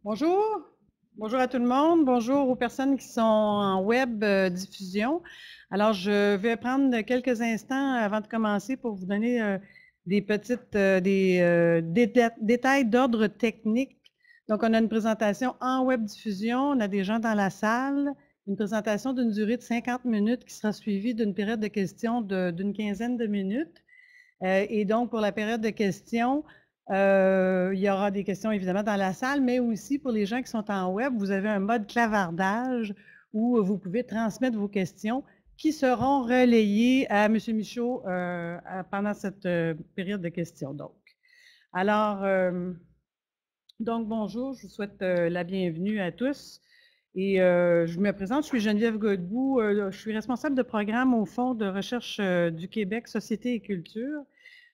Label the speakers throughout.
Speaker 1: Bonjour. Bonjour à tout le monde. Bonjour aux personnes qui sont en web diffusion. Alors, je vais prendre quelques instants avant de commencer pour vous donner des détails d'ordre technique. Donc, on a une présentation en web diffusion. On a des gens dans la salle. Une présentation d'une durée de 50 minutes qui sera suivie d'une période de questions d'une quinzaine de minutes. Et donc, pour la période de questions, il y aura des questions évidemment dans la salle, mais aussi pour les gens qui sont en web, vous avez un mode clavardage où vous pouvez transmettre vos questions qui seront relayées à M. Michaud pendant cette période de questions. Alors, bonjour, je vous souhaite la bienvenue à tous. Et je me présente, je suis Geneviève Godbout, je suis responsable de programme au Fonds de recherche du Québec, Société et Culture.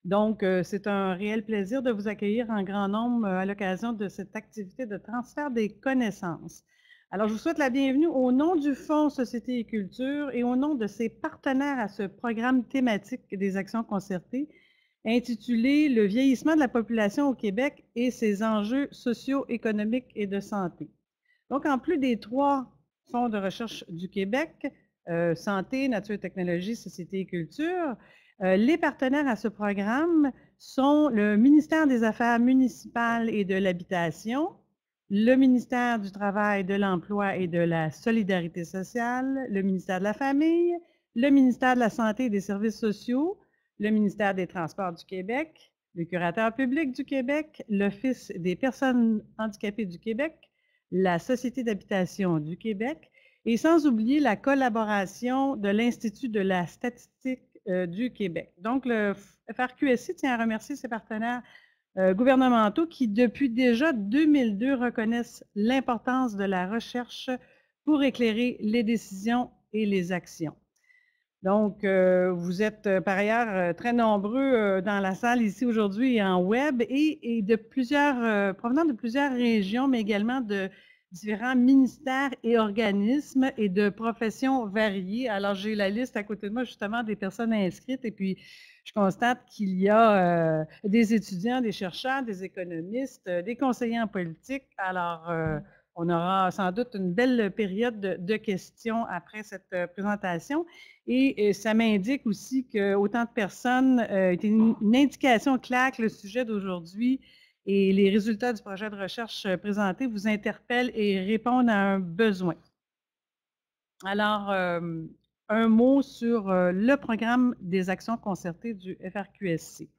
Speaker 1: Donc, c'est un réel plaisir de vous accueillir en grand nombre à l'occasion de cette activité de transfert des connaissances. Alors, je vous souhaite la bienvenue au nom du Fonds Société et Culture et au nom de ses partenaires à ce programme thématique des actions concertées intitulé « Le vieillissement de la population au Québec et ses enjeux socio-économiques et de santé ». Donc, en plus des 3 fonds de recherche du Québec, Santé, Nature et Technologie, Société et Culture, les partenaires à ce programme sont le ministère des Affaires municipales et de l'Habitation, le ministère du Travail, de l'Emploi et de la Solidarité sociale, le ministère de la Famille, le ministère de la Santé et des Services sociaux, le ministère des Transports du Québec, le curateur public du Québec, l'Office des personnes handicapées du Québec, la Société d'habitation du Québec, et sans oublier la collaboration de l'Institut de la statistique du Québec. Donc, le FRQSI tient à remercier ses partenaires gouvernementaux qui, depuis déjà 2002, reconnaissent l'importance de la recherche pour éclairer les décisions et les actions. Donc, vous êtes par ailleurs très nombreux dans la salle ici aujourd'hui et en web et provenant de plusieurs régions, mais également de différents ministères et organismes et de professions variées. Alors, j'ai la liste à côté de moi justement des personnes inscrites et puis je constate qu'il y a des étudiants, des chercheurs, des économistes, des conseillers en politique. Alors, on aura sans doute une belle période de questions après cette présentation. Et ça m'indique aussi qu'autant de personnes est une indication claire que le sujet d'aujourd'hui et les résultats du projet de recherche présenté vous interpellent et répondent à un besoin. Alors, un mot sur le programme des actions concertées du FRQSC.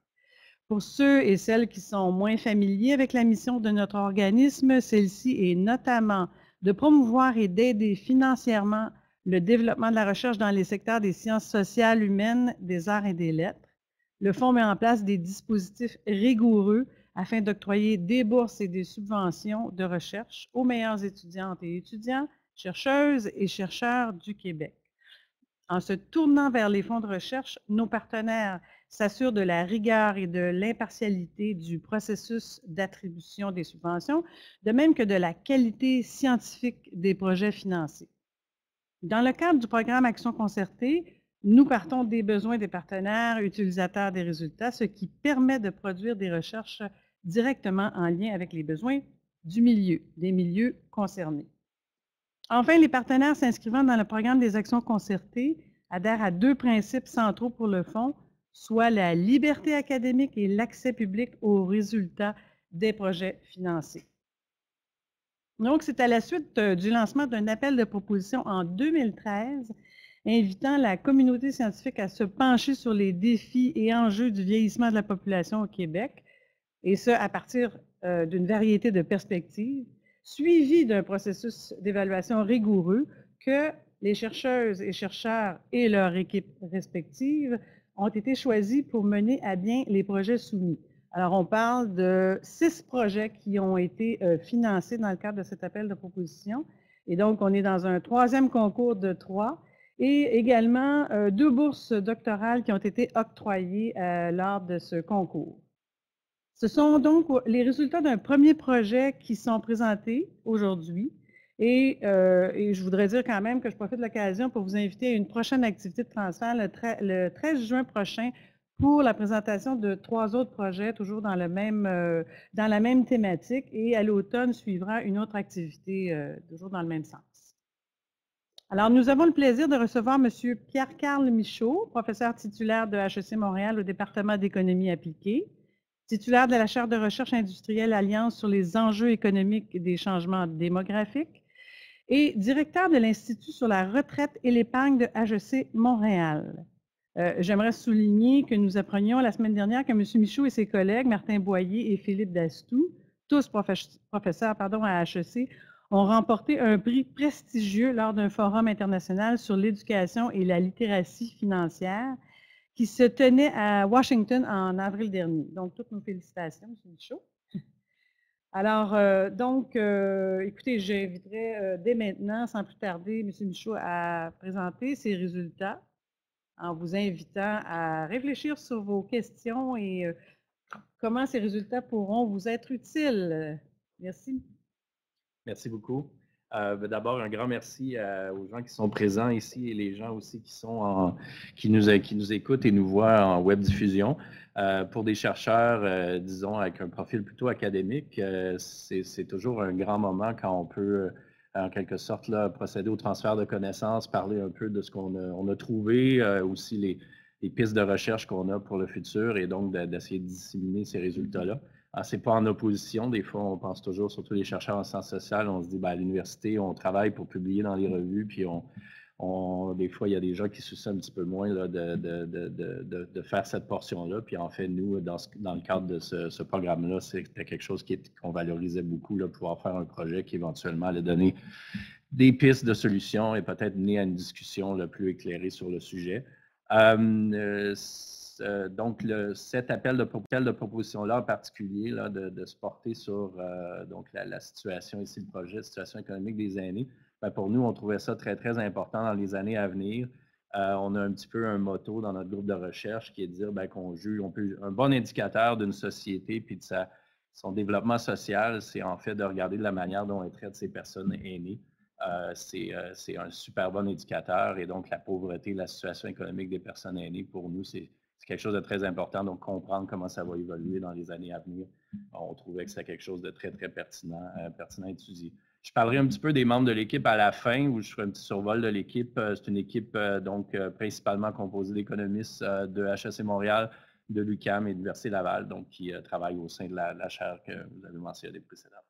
Speaker 1: Pour ceux et celles qui sont moins familiers avec la mission de notre organisme, celle-ci est notamment de promouvoir et d'aider financièrement le développement de la recherche dans les secteurs des sciences sociales, humaines, des arts et des lettres. Le Fonds met en place des dispositifs rigoureux afin d'octroyer des bourses et des subventions de recherche aux meilleures étudiantes et étudiants, chercheuses et chercheurs du Québec. En se tournant vers les fonds de recherche, nos partenaires s'assurent de la rigueur et de l'impartialité du processus d'attribution des subventions, de même que de la qualité scientifique des projets financés. Dans le cadre du programme Action concertée, nous partons des besoins des partenaires utilisateurs des résultats, ce qui permet de produire des recherches directement en lien avec les besoins du milieu, des milieux concernés. Enfin, les partenaires s'inscrivant dans le programme des actions concertées adhèrent à 2 principes centraux pour le Fonds, soit la liberté académique et l'accès public aux résultats des projets financés. Donc, c'est à la suite du lancement d'un appel de proposition en 2013, invitant la communauté scientifique à se pencher sur les défis et enjeux du vieillissement de la population au Québec, et ce, à partir d'une variété de perspectives, suivi d'un processus d'évaluation rigoureux que les chercheuses et chercheurs et leurs équipes respectives ont été choisis pour mener à bien les projets soumis. Alors, on parle de 6 projets qui ont été financés dans le cadre de cet appel de proposition. Et donc, on est dans un 3e concours de 3 et également 2 bourses doctorales qui ont été octroyées lors de ce concours. Ce sont donc les résultats d'un premier projet qui sont présentés aujourd'hui. Et je voudrais dire quand même que je profite de l'occasion pour vous inviter à une prochaine activité de transfert le 13 juin prochain pour la présentation de 3 autres projets, toujours dans la même thématique. Et à l'automne suivra une autre activité, toujours dans le même sens. Alors, nous avons le plaisir de recevoir M. Pierre-Carl Michaud, professeur titulaire de HEC Montréal au département d'économie appliquée, titulaire de la chaire de recherche industrielle Alliance sur les enjeux économiques des changements démographiques et directeur de l'Institut sur la retraite et l'épargne de HEC Montréal. J'aimerais souligner que nous apprenions la semaine dernière que M. Michaud et ses collègues, Martin Boyer et Philippe Dastou, tous professeurs à HEC, ont remporté un prix prestigieux lors d'un forum international sur l'éducation et la littératie financière qui se tenait à Washington en avril dernier. Donc, toutes nos félicitations, M. Michaud. Alors, écoutez, j'inviterai dès maintenant, sans plus tarder, M. Michaud à présenter ses résultats en vous invitant à réfléchir sur vos questions et comment ces résultats pourront vous être utiles. Merci.
Speaker 2: Merci beaucoup. D'abord, un grand merci aux gens qui sont présents ici et les gens aussi qui nous écoutent et nous voient en web diffusion. Pour des chercheurs, disons, avec un profil plutôt académique, c'est toujours un grand moment quand on peut, en quelque sorte, là, procéder au transfert de connaissances, parler un peu de ce qu'on a trouvé, aussi les pistes de recherche qu'on a pour le futur et donc d'essayer de disséminer ces résultats-là. Ce n'est pas en opposition. Des fois, on pense toujours, surtout les chercheurs en sciences sociales, on se dit, à l'université, on travaille pour publier dans les revues, puis des fois, il y a des gens qui soucient un petit peu moins là, de faire cette portion-là. Puis en fait, nous, dans le cadre de ce programme-là, c'était quelque chose qu'on valorisait beaucoup, là, pouvoir faire un projet qui éventuellement allait donner des pistes de solutions et peut-être mener à une discussion là, plus éclairée sur le sujet. Donc, cet appel de proposition-là en particulier, là, de se porter sur donc la situation ici, le projet, la situation économique des aînés, pour nous, on trouvait ça très, très important dans les années à venir. On a un petit peu un motto dans notre groupe de recherche qui est de dire qu'on juge, un bon indicateur d'une société puis de son développement social, c'est en fait de regarder de la manière dont elle traite ces personnes aînées. C'est un super bon indicateur et donc la pauvreté, la situation économique des personnes aînées, pour nous, c'est quelque chose de très important. Donc, comprendre comment ça va évoluer dans les années à venir, on trouvait que c'était quelque chose de très, très pertinent à étudier. Je parlerai un petit peu des membres de l'équipe à la fin, où je ferai un petit survol de l'équipe. C'est une équipe principalement composée d'économistes de HEC Montréal, de l'UQAM et de l'Université Laval, donc qui travaillent au sein de la chaire que vous avez mentionnée précédemment.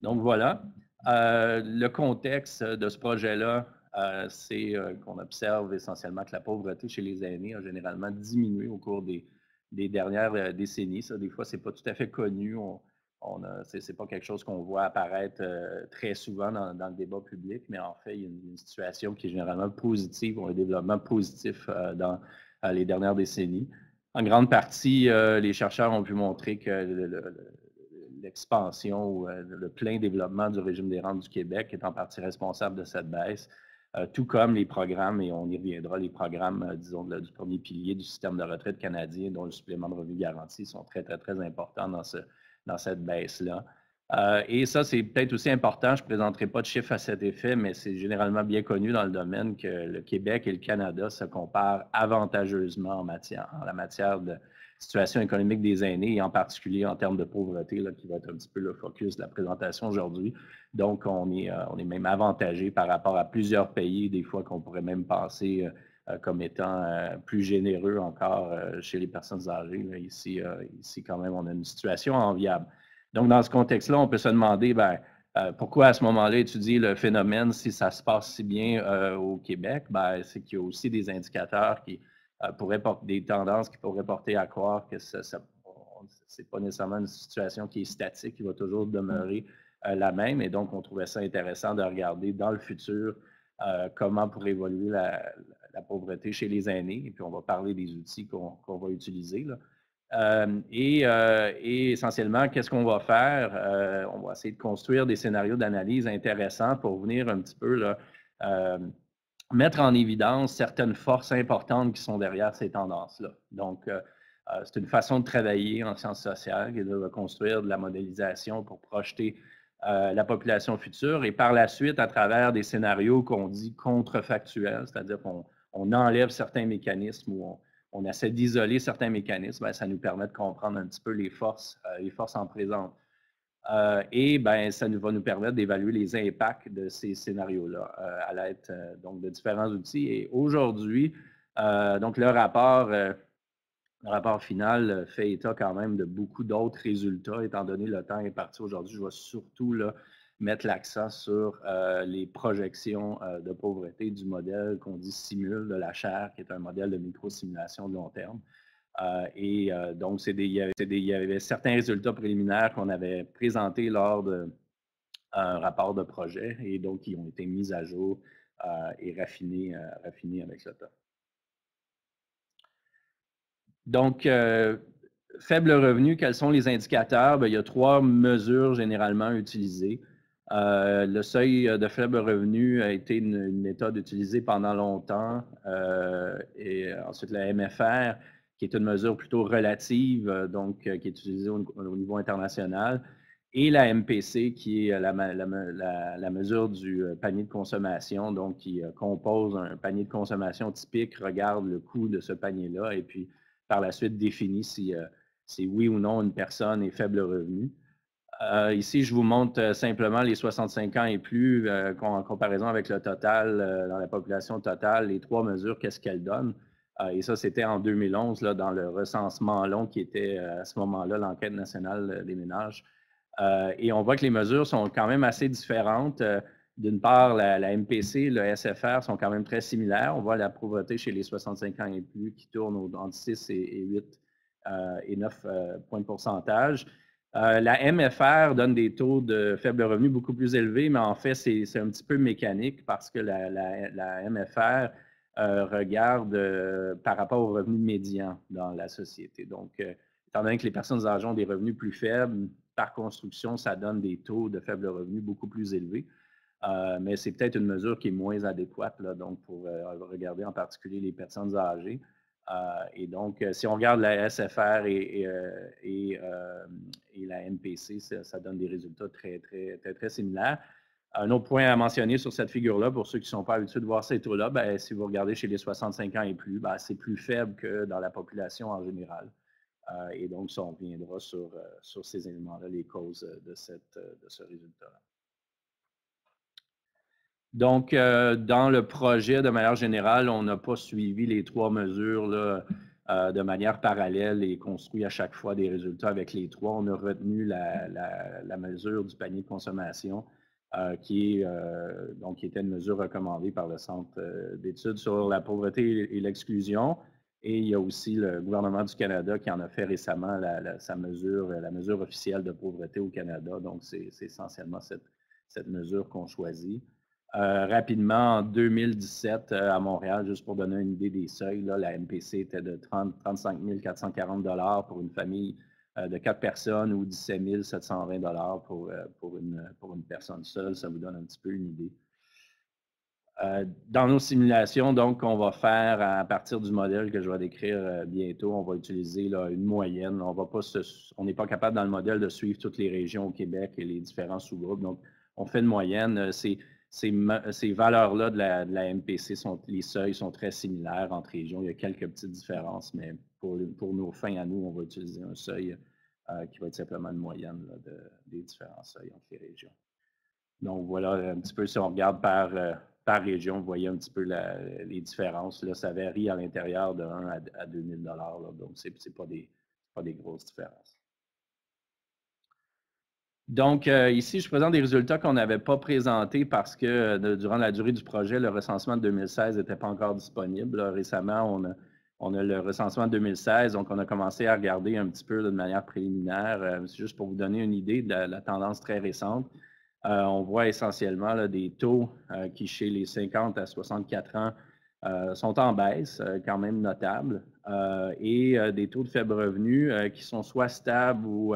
Speaker 2: Donc, voilà. Le contexte de ce projet-là, c'est qu'on observe essentiellement que la pauvreté chez les aînés a généralement diminué au cours des dernières décennies. Ça, des fois, ce n'est pas tout à fait connu. Ce n'est pas quelque chose qu'on voit apparaître très souvent dans le débat public, mais en fait, il y a une situation qui est généralement positive ou un développement positif dans les dernières décennies. En grande partie, les chercheurs ont pu montrer que l'expansion ou le plein développement du régime des rentes du Québec est en partie responsable de cette baisse, tout comme les programmes, et on y reviendra, les programmes, disons, du premier pilier du système de retraite canadien, dont le supplément de revenu garanti, sont très, très, très importants dans cette baisse-là. Et ça, c'est peut-être aussi important, je ne présenterai pas de chiffres à cet effet, mais c'est généralement bien connu dans le domaine que le Québec et le Canada se comparent avantageusement en la matière de situation économique des aînés et en particulier en termes de pauvreté, là, qui va être un petit peu le focus de la présentation aujourd'hui. Donc, on est même avantagé par rapport à plusieurs pays, des fois qu'on pourrait même penser comme étant plus généreux encore chez les personnes âgées. Là, ici, quand même, on a une situation enviable. Donc, dans ce contexte-là, on peut se demander pourquoi à ce moment-là étudier le phénomène si ça se passe si bien au Québec? C'est qu'il y a aussi des indicateurs qui pourraient porter des tendances qui pourraient porter à croire que ce n'est pas nécessairement une situation qui est statique, qui va toujours demeurer la même. Et donc, on trouvait ça intéressant de regarder dans le futur comment pourrait évoluer la pauvreté chez les aînés. Et puis, on va parler des outils qu'on va utiliser, là. Et essentiellement, qu'est-ce qu'on va faire? On va essayer de construire des scénarios d'analyse intéressants pour venir un petit peu là, mettre en évidence certaines forces importantes qui sont derrière ces tendances-là. Donc, c'est une façon de travailler en sciences sociales et de construire de la modélisation pour projeter la population future et par la suite, à travers des scénarios qu'on dit contrefactuels, c'est-à-dire qu'on enlève certains mécanismes ou on essaie d'isoler certains mécanismes, ça nous permet de comprendre un petit peu les forces en présence. Et ça va nous permettre d'évaluer les impacts de ces scénarios-là à l'aide donc de différents outils. Et aujourd'hui, donc le rapport final fait état quand même de beaucoup d'autres résultats, étant donné le temps est parti aujourd'hui. Je vais surtout là, mettre l'accent sur les projections de pauvreté du modèle qu'on dit simule de la chaire, qui est un modèle de microsimulation de long terme. Donc, il y avait certains résultats préliminaires qu'on avait présentés lors d'un rapport de projet et donc qui ont été mis à jour et raffinés avec le temps. Donc, faible revenu, quels sont les indicateurs? Il y a 3 mesures généralement utilisées. Le seuil de faible revenu a été une méthode utilisée pendant longtemps. Et ensuite, la MFR, qui est une mesure plutôt relative, donc qui est utilisée au niveau international. Et la MPC, qui est la mesure du panier de consommation, donc qui compose un panier de consommation typique, regarde le coût de ce panier-là et puis par la suite définit si oui ou non une personne est faible revenu. Ici, je vous montre simplement les 65 ans et plus en comparaison avec le total, dans la population totale, les 3 mesures, qu'est-ce qu'elles donnent. Et ça, c'était en 2011, là, dans le recensement long qui était à ce moment-là, l'enquête nationale des ménages. Et on voit que les mesures sont quand même assez différentes. D'une part, la MPC, le SFR sont quand même très similaires. On voit la pauvreté chez les 65 ans et plus qui tourne entre 6 et 8 et 9 points de pourcentage. La MFR donne des taux de faible revenu beaucoup plus élevés, mais en fait, c'est un petit peu mécanique parce que la MFR regarde par rapport au revenu médian dans la société. Donc, étant donné que les personnes âgées ont des revenus plus faibles, par construction, ça donne des taux de faible revenu beaucoup plus élevés. Mais c'est peut-être une mesure qui est moins adéquate là, donc pour regarder en particulier les personnes âgées. Et donc, si on regarde la SFR et la MPC, ça donne des résultats très similaires. Un autre point à mentionner sur cette figure-là, pour ceux qui ne sont pas habitués de voir ces taux-là, si vous regardez chez les 65 ans et plus, c'est plus faible que dans la population en général. Et donc, ça, on reviendra sur ces éléments-là, les causes de ce résultat-là. Donc, dans le projet, de manière générale, on n'a pas suivi les 3 mesures là, de manière parallèle et construit à chaque fois des résultats avec les 3. On a retenu la mesure du panier de consommation qui était une mesure recommandée par le Centre d'études sur la pauvreté et l'exclusion. Et il y a aussi le gouvernement du Canada qui en a fait récemment la mesure officielle de pauvreté au Canada. Donc, c'est essentiellement cette mesure qu'on choisit. Rapidement, en 2017, à Montréal, juste pour donner une idée des seuils, là, la MPC était de 35 440 $ pour une famille de 4 personnes ou 17 720 $ pour une personne seule. Ça vous donne un petit peu une idée. Dans nos simulations, donc, qu'on va faire à partir du modèle que je vais décrire bientôt, on va utiliser là, une moyenne. On n'est pas capable dans le modèle de suivre toutes les régions au Québec et les différents sous-groupes. Donc, on fait une moyenne. Ces valeurs-là de la MPC, les seuils sont très similaires entre régions. Il y a quelques petites différences, mais pour nos fins à nous, on va utiliser un seuil qui va être simplement une moyenne là, des différents seuils entre les régions. Donc, voilà un petit peu si on regarde par région, vous voyez un petit peu les différences. Là, ça varie à l'intérieur de 1 à 2 000 $. Donc, ce n'est pas des grosses différences. Donc, ici, je présente des résultats qu'on n'avait pas présentés parce que durant la durée du projet, le recensement de 2016 n'était pas encore disponible. Là, récemment, on a le recensement de 2016, donc on a commencé à regarder un petit peu de manière préliminaire. C'est juste pour vous donner une idée de la tendance très récente. On voit essentiellement là, des taux qui, chez les 50 à 64 ans, sont en baisse, quand même notables, et des taux de faible revenu qui sont soit stables ou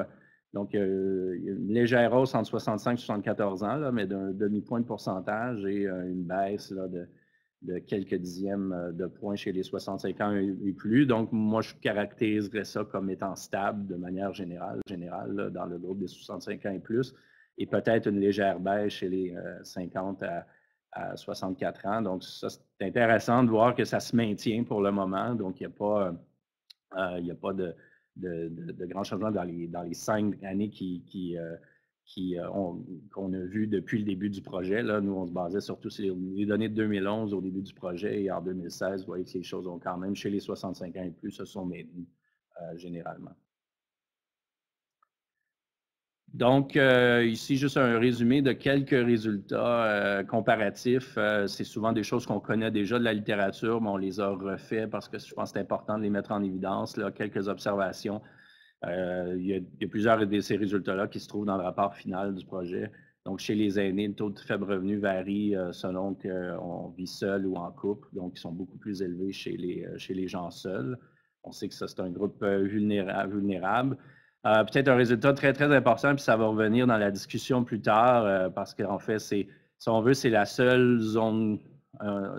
Speaker 2: donc, il y a une légère hausse entre 65 et 74 ans, là, mais d'un demi-point de pourcentage et une baisse là, de quelques dixièmes de points chez les 65 ans et plus. Donc, moi, je caractériserais ça comme étant stable de manière générale là, dans le groupe des 65 ans et plus, et peut-être une légère baisse chez les 50 à 64 ans. Donc, ça, c'est intéressant de voir que ça se maintient pour le moment. Donc, il n'y a pas de grands changements dans les 5 années qu'on a vues depuis le début du projet. Là, nous, on se basait surtout sur les données de 2011 au début du projet et en 2016, vous voyez que les choses ont quand même, chez les 65 ans et plus, se sont maintenues généralement. Donc, ici, juste un résumé de quelques résultats comparatifs. C'est souvent des choses qu'on connaît déjà de la littérature, mais on les a refaits parce que je pense que c'est important de les mettre en évidence. Là, quelques observations. Il y a plusieurs de ces résultats-là qui se trouvent dans le rapport final du projet. Donc, chez les aînés, le taux de faible revenu varie selon qu'on vit seul ou en couple. Donc, ils sont beaucoup plus élevés chez les gens seuls. On sait que ça, c'est un groupe vulnérable. Peut-être un résultat très, très important, puis ça va revenir dans la discussion plus tard, parce qu'en fait, si on veut, c'est la seule zone,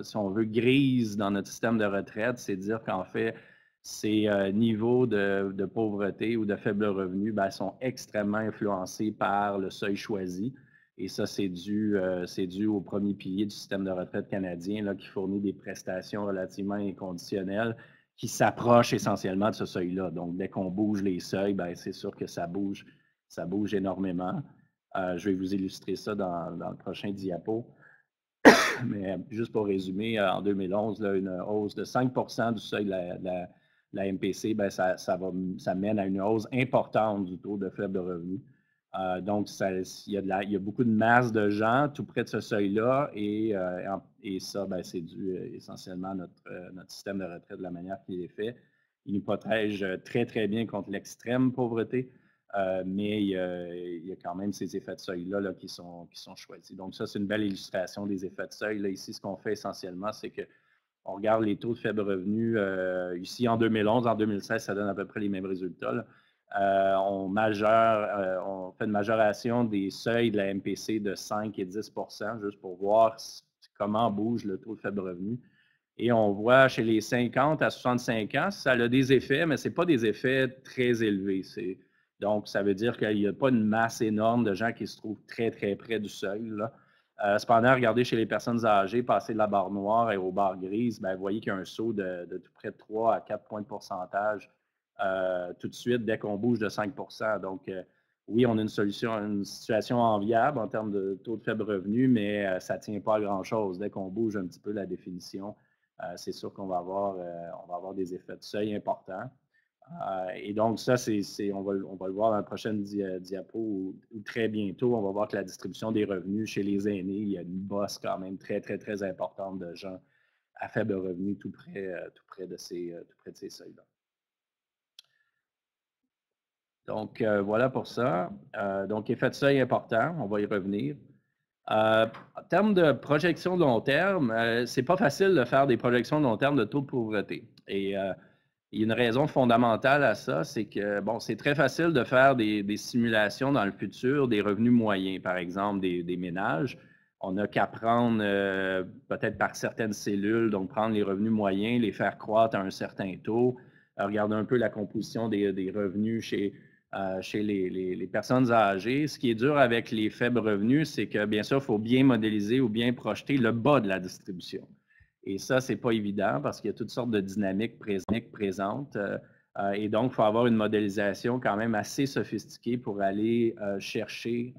Speaker 2: si on veut, grise dans notre système de retraite, c'est dire qu'en fait, ces niveaux de pauvreté ou de faible revenu sont extrêmement influencés par le seuil choisi. Et ça, c'est dû au premier pilier du système de retraite canadien là, qui fournit des prestations relativement inconditionnelles qui s'approche essentiellement de ce seuil-là. Donc, dès qu'on bouge les seuils, c'est sûr que ça bouge énormément. Je vais vous illustrer ça dans le prochain diapo. Mais juste pour résumer, en 2011, là, une hausse de 5 du seuil de la MPC, ça mène à une hausse importante du taux de faible revenu. Donc, il y a beaucoup de masse de gens tout près de ce seuil-là et ça, c'est dû essentiellement à notre système de retraite de la manière qu'il est fait. Il nous protège très, très bien contre l'extrême pauvreté, mais il y a quand même ces effets de seuil-là là, qui sont choisis. Donc, ça, c'est une belle illustration des effets de seuil. Là, ici, ce qu'on fait essentiellement, c'est qu'on regarde les taux de faible revenu. Ici, en 2011, en 2016, ça donne à peu près les mêmes résultats. Là. On fait une majoration des seuils de la MPC de 5 et 10 juste pour voir comment bouge le taux de faible revenu. Et on voit chez les 50 à 65 ans, ça a des effets, mais ce n'est pas des effets très élevés. Donc, ça veut dire qu'il n'y a pas une masse énorme de gens qui se trouvent très, très près du seuil. Là. Cependant, regardez chez les personnes âgées, passer de la barre noire et aux barres grises, vous voyez qu'il y a un saut de tout près de 3 à 4 points de pourcentage tout de suite dès qu'on bouge de 5 Donc, oui, on a une situation enviable en termes de taux de faible revenu, mais ça ne tient pas à grand-chose. Dès qu'on bouge un petit peu la définition, c'est sûr qu'on va avoir des effets de seuil importants. Et donc, ça, on va le voir dans la prochaine diapo où très bientôt, on va voir que la distribution des revenus chez les aînés, il y a une bosse quand même très, très, très importante de gens à faible revenu tout près de ces seuils-là. Donc, voilà pour ça. Donc, effet de seuil important, on va y revenir. En termes de projection de long terme, ce n'est pas facile de faire des projections de long terme de taux de pauvreté. Et il y a une raison fondamentale à ça, c'est que, bon, c'est très facile de faire des simulations dans le futur des revenus moyens, par exemple, des ménages. On n'a qu'à prendre, peut-être par certaines cellules, donc prendre les revenus moyens, les faire croître à un certain taux, regarder un peu la composition des revenus chez les personnes âgées. Ce qui est dur avec les faibles revenus, c'est que, bien sûr, il faut bien modéliser ou bien projeter le bas de la distribution. Et ça, ce n'est pas évident parce qu'il y a toutes sortes de dynamiques présentes. Et donc, il faut avoir une modélisation quand même assez sophistiquée pour aller chercher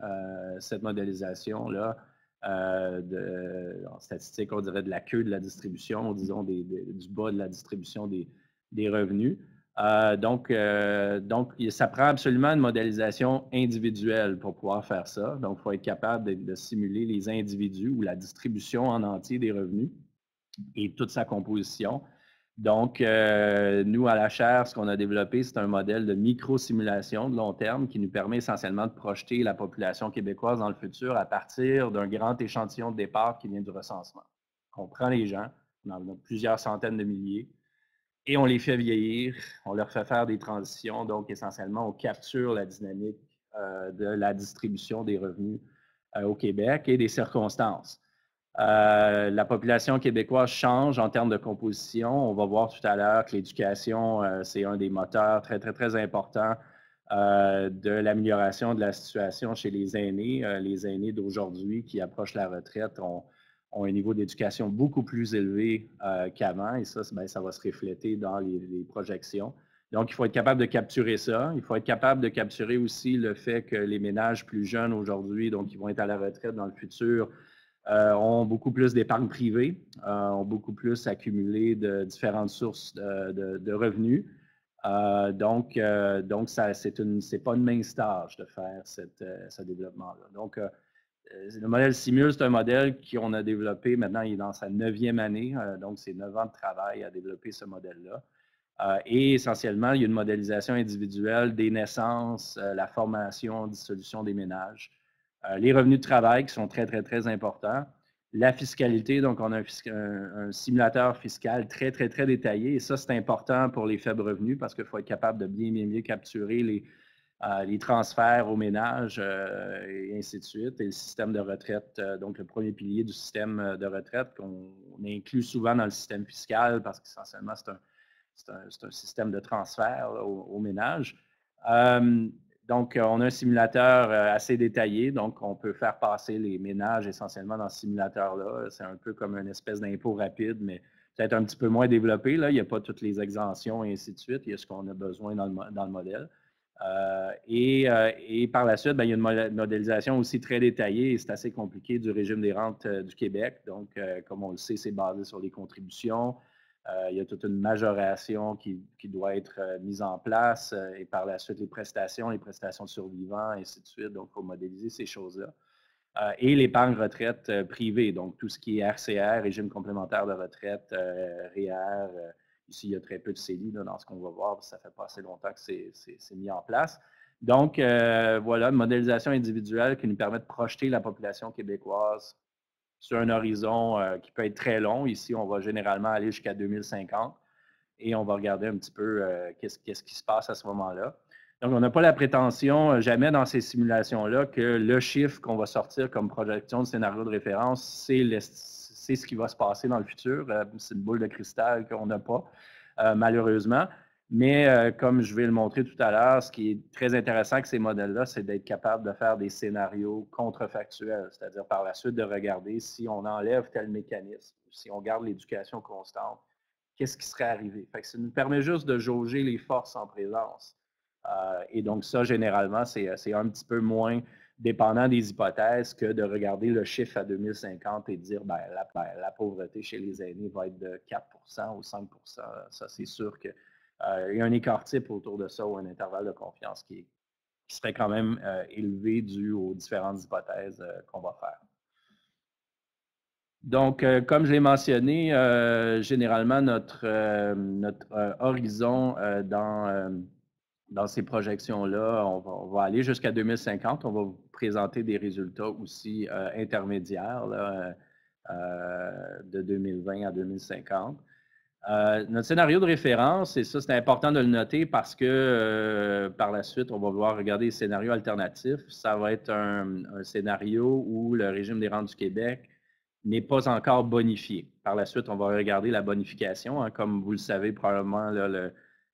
Speaker 2: cette modélisation-là en statistique, on dirait de la queue de la distribution, disons du bas de la distribution des revenus. Donc, ça prend absolument une modélisation individuelle pour pouvoir faire ça. Donc, il faut être capable de simuler les individus ou la distribution en entier des revenus et toute sa composition. Donc, nous, à la chaire, ce qu'on a développé, c'est un modèle de micro-simulation de long terme qui nous permet essentiellement de projeter la population québécoise dans le futur à partir d'un grand échantillon de départ qui vient du recensement. On prend les gens, on en a plusieurs centaines de milliers, et on les fait vieillir, on leur fait faire des transitions. Donc, essentiellement, on capture la dynamique de la distribution des revenus au Québec et des circonstances. La population québécoise change en termes de composition. On va voir tout à l'heure que l'éducation, c'est un des moteurs très, très, très importants de l'amélioration de la situation chez les aînés. Les aînés d'aujourd'hui qui approchent la retraite ont un niveau d'éducation beaucoup plus élevé qu'avant, et ça, bien, ça va se refléter dans les projections. Donc, il faut être capable de capturer ça. Il faut être capable de capturer aussi le fait que les ménages plus jeunes aujourd'hui, donc qui vont être à la retraite dans le futur, ont beaucoup plus d'épargne privée, ont beaucoup plus accumulé de différentes sources de revenus. Donc, c'est pas une mince tâche de faire ce développement-là. Donc, le modèle Simul, c'est un modèle qu'on a développé, maintenant il est dans sa 9e année, donc c'est 9 ans de travail à développer ce modèle-là. Et essentiellement, il y a une modélisation individuelle des naissances, la formation, dissolution des ménages, les revenus de travail qui sont très, très, très importants, la fiscalité, donc on a un simulateur fiscal très, très, très détaillé, et ça, c'est important pour les faibles revenus parce qu'il faut être capable de bien capturer les transferts aux ménages et ainsi de suite, et le système de retraite, donc le premier pilier du système de retraite qu'on inclut souvent dans le système fiscal parce qu'essentiellement, c'est un système de transfert là, aux ménages. Donc, on a un simulateur assez détaillé, donc on peut faire passer les ménages essentiellement dans ce simulateur-là. C'est un peu comme une espèce d'impôt rapide, mais peut-être un petit peu moins développé. Là. Il n'y a pas toutes les exemptions et ainsi de suite. Il y a ce qu'on a besoin dans le modèle. Et par la suite, bien, il y a une modélisation aussi très détaillée, et c'est assez compliqué, du régime des rentes du Québec. Donc, comme on le sait, c'est basé sur les contributions. Il y a toute une majoration qui doit être mise en place, et par la suite, les prestations de survivants, et ainsi de suite. Donc, il faut modéliser ces choses-là. Et l'épargne retraite privée, donc tout ce qui est RCR, régime complémentaire de retraite, REER. Ici, il y a très peu de CELI là, dans ce qu'on va voir, parce que ça fait pas assez longtemps que c'est mis en place. Donc, voilà, une modélisation individuelle qui nous permet de projeter la population québécoise sur un horizon qui peut être très long. Ici, on va généralement aller jusqu'à 2050 et on va regarder un petit peu qu'est-ce qui se passe à ce moment-là. Donc, on n'a pas la prétention, jamais dans ces simulations-là, que le chiffre qu'on va sortir comme projection de scénario de référence, c'est ce qui va se passer dans le futur. C'est une boule de cristal qu'on n'a pas, malheureusement. Mais comme je vais le montrer tout à l'heure, ce qui est très intéressant avec ces modèles-là, c'est d'être capable de faire des scénarios contrefactuels, c'est-à-dire par la suite de regarder si on enlève tel mécanisme, si on garde l'éducation constante, qu'est-ce qui serait arrivé. Fait que ça nous permet juste de jauger les forces en présence. Et donc ça, généralement, c'est un petit peu moins dépendant des hypothèses que de regarder le chiffre à 2050 et de dire ben, la pauvreté chez les aînés va être de 4 ou 5 Ça, c'est sûr que il y a un écart type autour de ça ou un intervalle de confiance qui serait quand même élevé dû aux différentes hypothèses qu'on va faire. Donc, comme je l'ai mentionné, généralement, notre horizon dans ces projections-là, on va aller jusqu'à 2050. On va vous présenter des résultats aussi intermédiaires là, de 2020 à 2050. Notre scénario de référence, et ça c'est important de le noter parce que par la suite, on va vouloir regarder les scénarios alternatifs. Ça va être un scénario où le régime des rentes du Québec n'est pas encore bonifié. Par la suite, on va regarder la bonification. Hein. Comme vous le savez probablement, là, le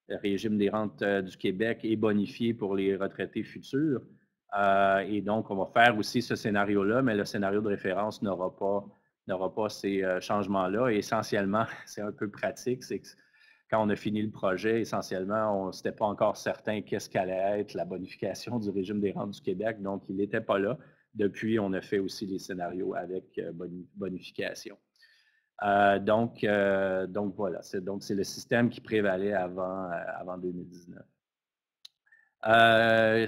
Speaker 2: régime des rentes du Québec est bonifié pour les retraités futurs. Et donc, on va faire aussi ce scénario-là, mais le scénario de référence n'aura pas ces changements-là. Et essentiellement, c'est un peu pratique, c'est que quand on a fini le projet, essentiellement, on n'était pas encore certain qu'est-ce qu'allait être la bonification du régime des rentes du Québec, donc il n'était pas là. Depuis, on a fait aussi les scénarios avec bonification. Donc voilà, c'est le système qui prévalait avant 2019.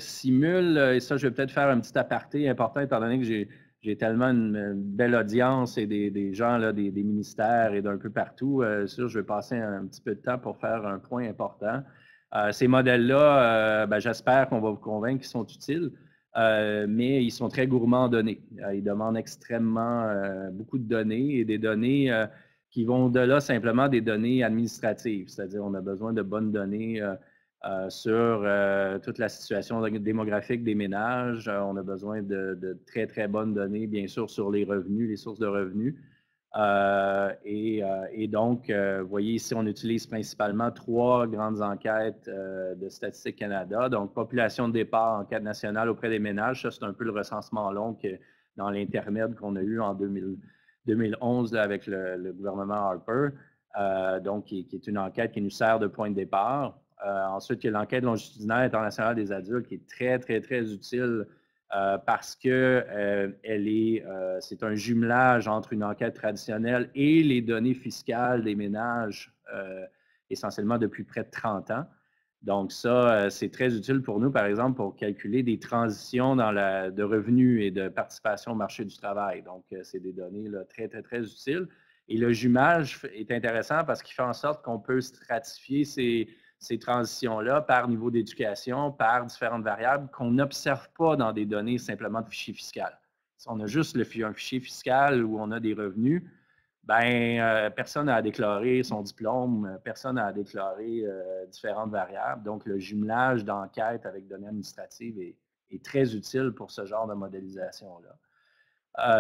Speaker 2: Simule, et ça, je vais peut-être faire un petit aparté important, étant donné que j'ai tellement une belle audience et des gens, là, des ministères et d'un peu partout. Je vais passer un petit peu de temps pour faire un point important. Ces modèles-là, j'espère qu'on va vous convaincre qu'ils sont utiles, mais ils sont très gourmands en données. Ils demandent extrêmement beaucoup de données, et des données qui vont au-delà simplement des données administratives, c'est-à-dire on a besoin de bonnes données sur toute la situation démographique des ménages. On a besoin de très, très bonnes données, bien sûr, sur les revenus, les sources de revenus. Et donc, vous voyez ici, on utilise principalement 3 grandes enquêtes de Statistique Canada. Donc, population de départ, enquête nationale auprès des ménages. Ça, c'est un peu le recensement long dans l'Internet qu'on a eu en 2011 là, avec le gouvernement Harper, donc qui est une enquête qui nous sert de point de départ. Ensuite, il y a l'enquête longitudinale internationale des adultes qui est très, très, très utile parce que c'est un jumelage entre une enquête traditionnelle et les données fiscales des ménages, essentiellement depuis près de 30 ans. Donc ça, c'est très utile pour nous, par exemple, pour calculer des transitions de revenus et de participation au marché du travail. Donc, c'est des données là, très, très, très utiles. Et le jumelage est intéressant parce qu'il fait en sorte qu'on peut stratifier ces transitions-là par niveau d'éducation, par différentes variables qu'on n'observe pas dans des données simplement de fichier fiscal. Si on a juste un fichier fiscal où on a des revenus, personne n'a à déclarer son diplôme, personne n'a à déclarer différentes variables. Donc, le jumelage d'enquête avec données administratives est très utile pour ce genre de modélisation-là.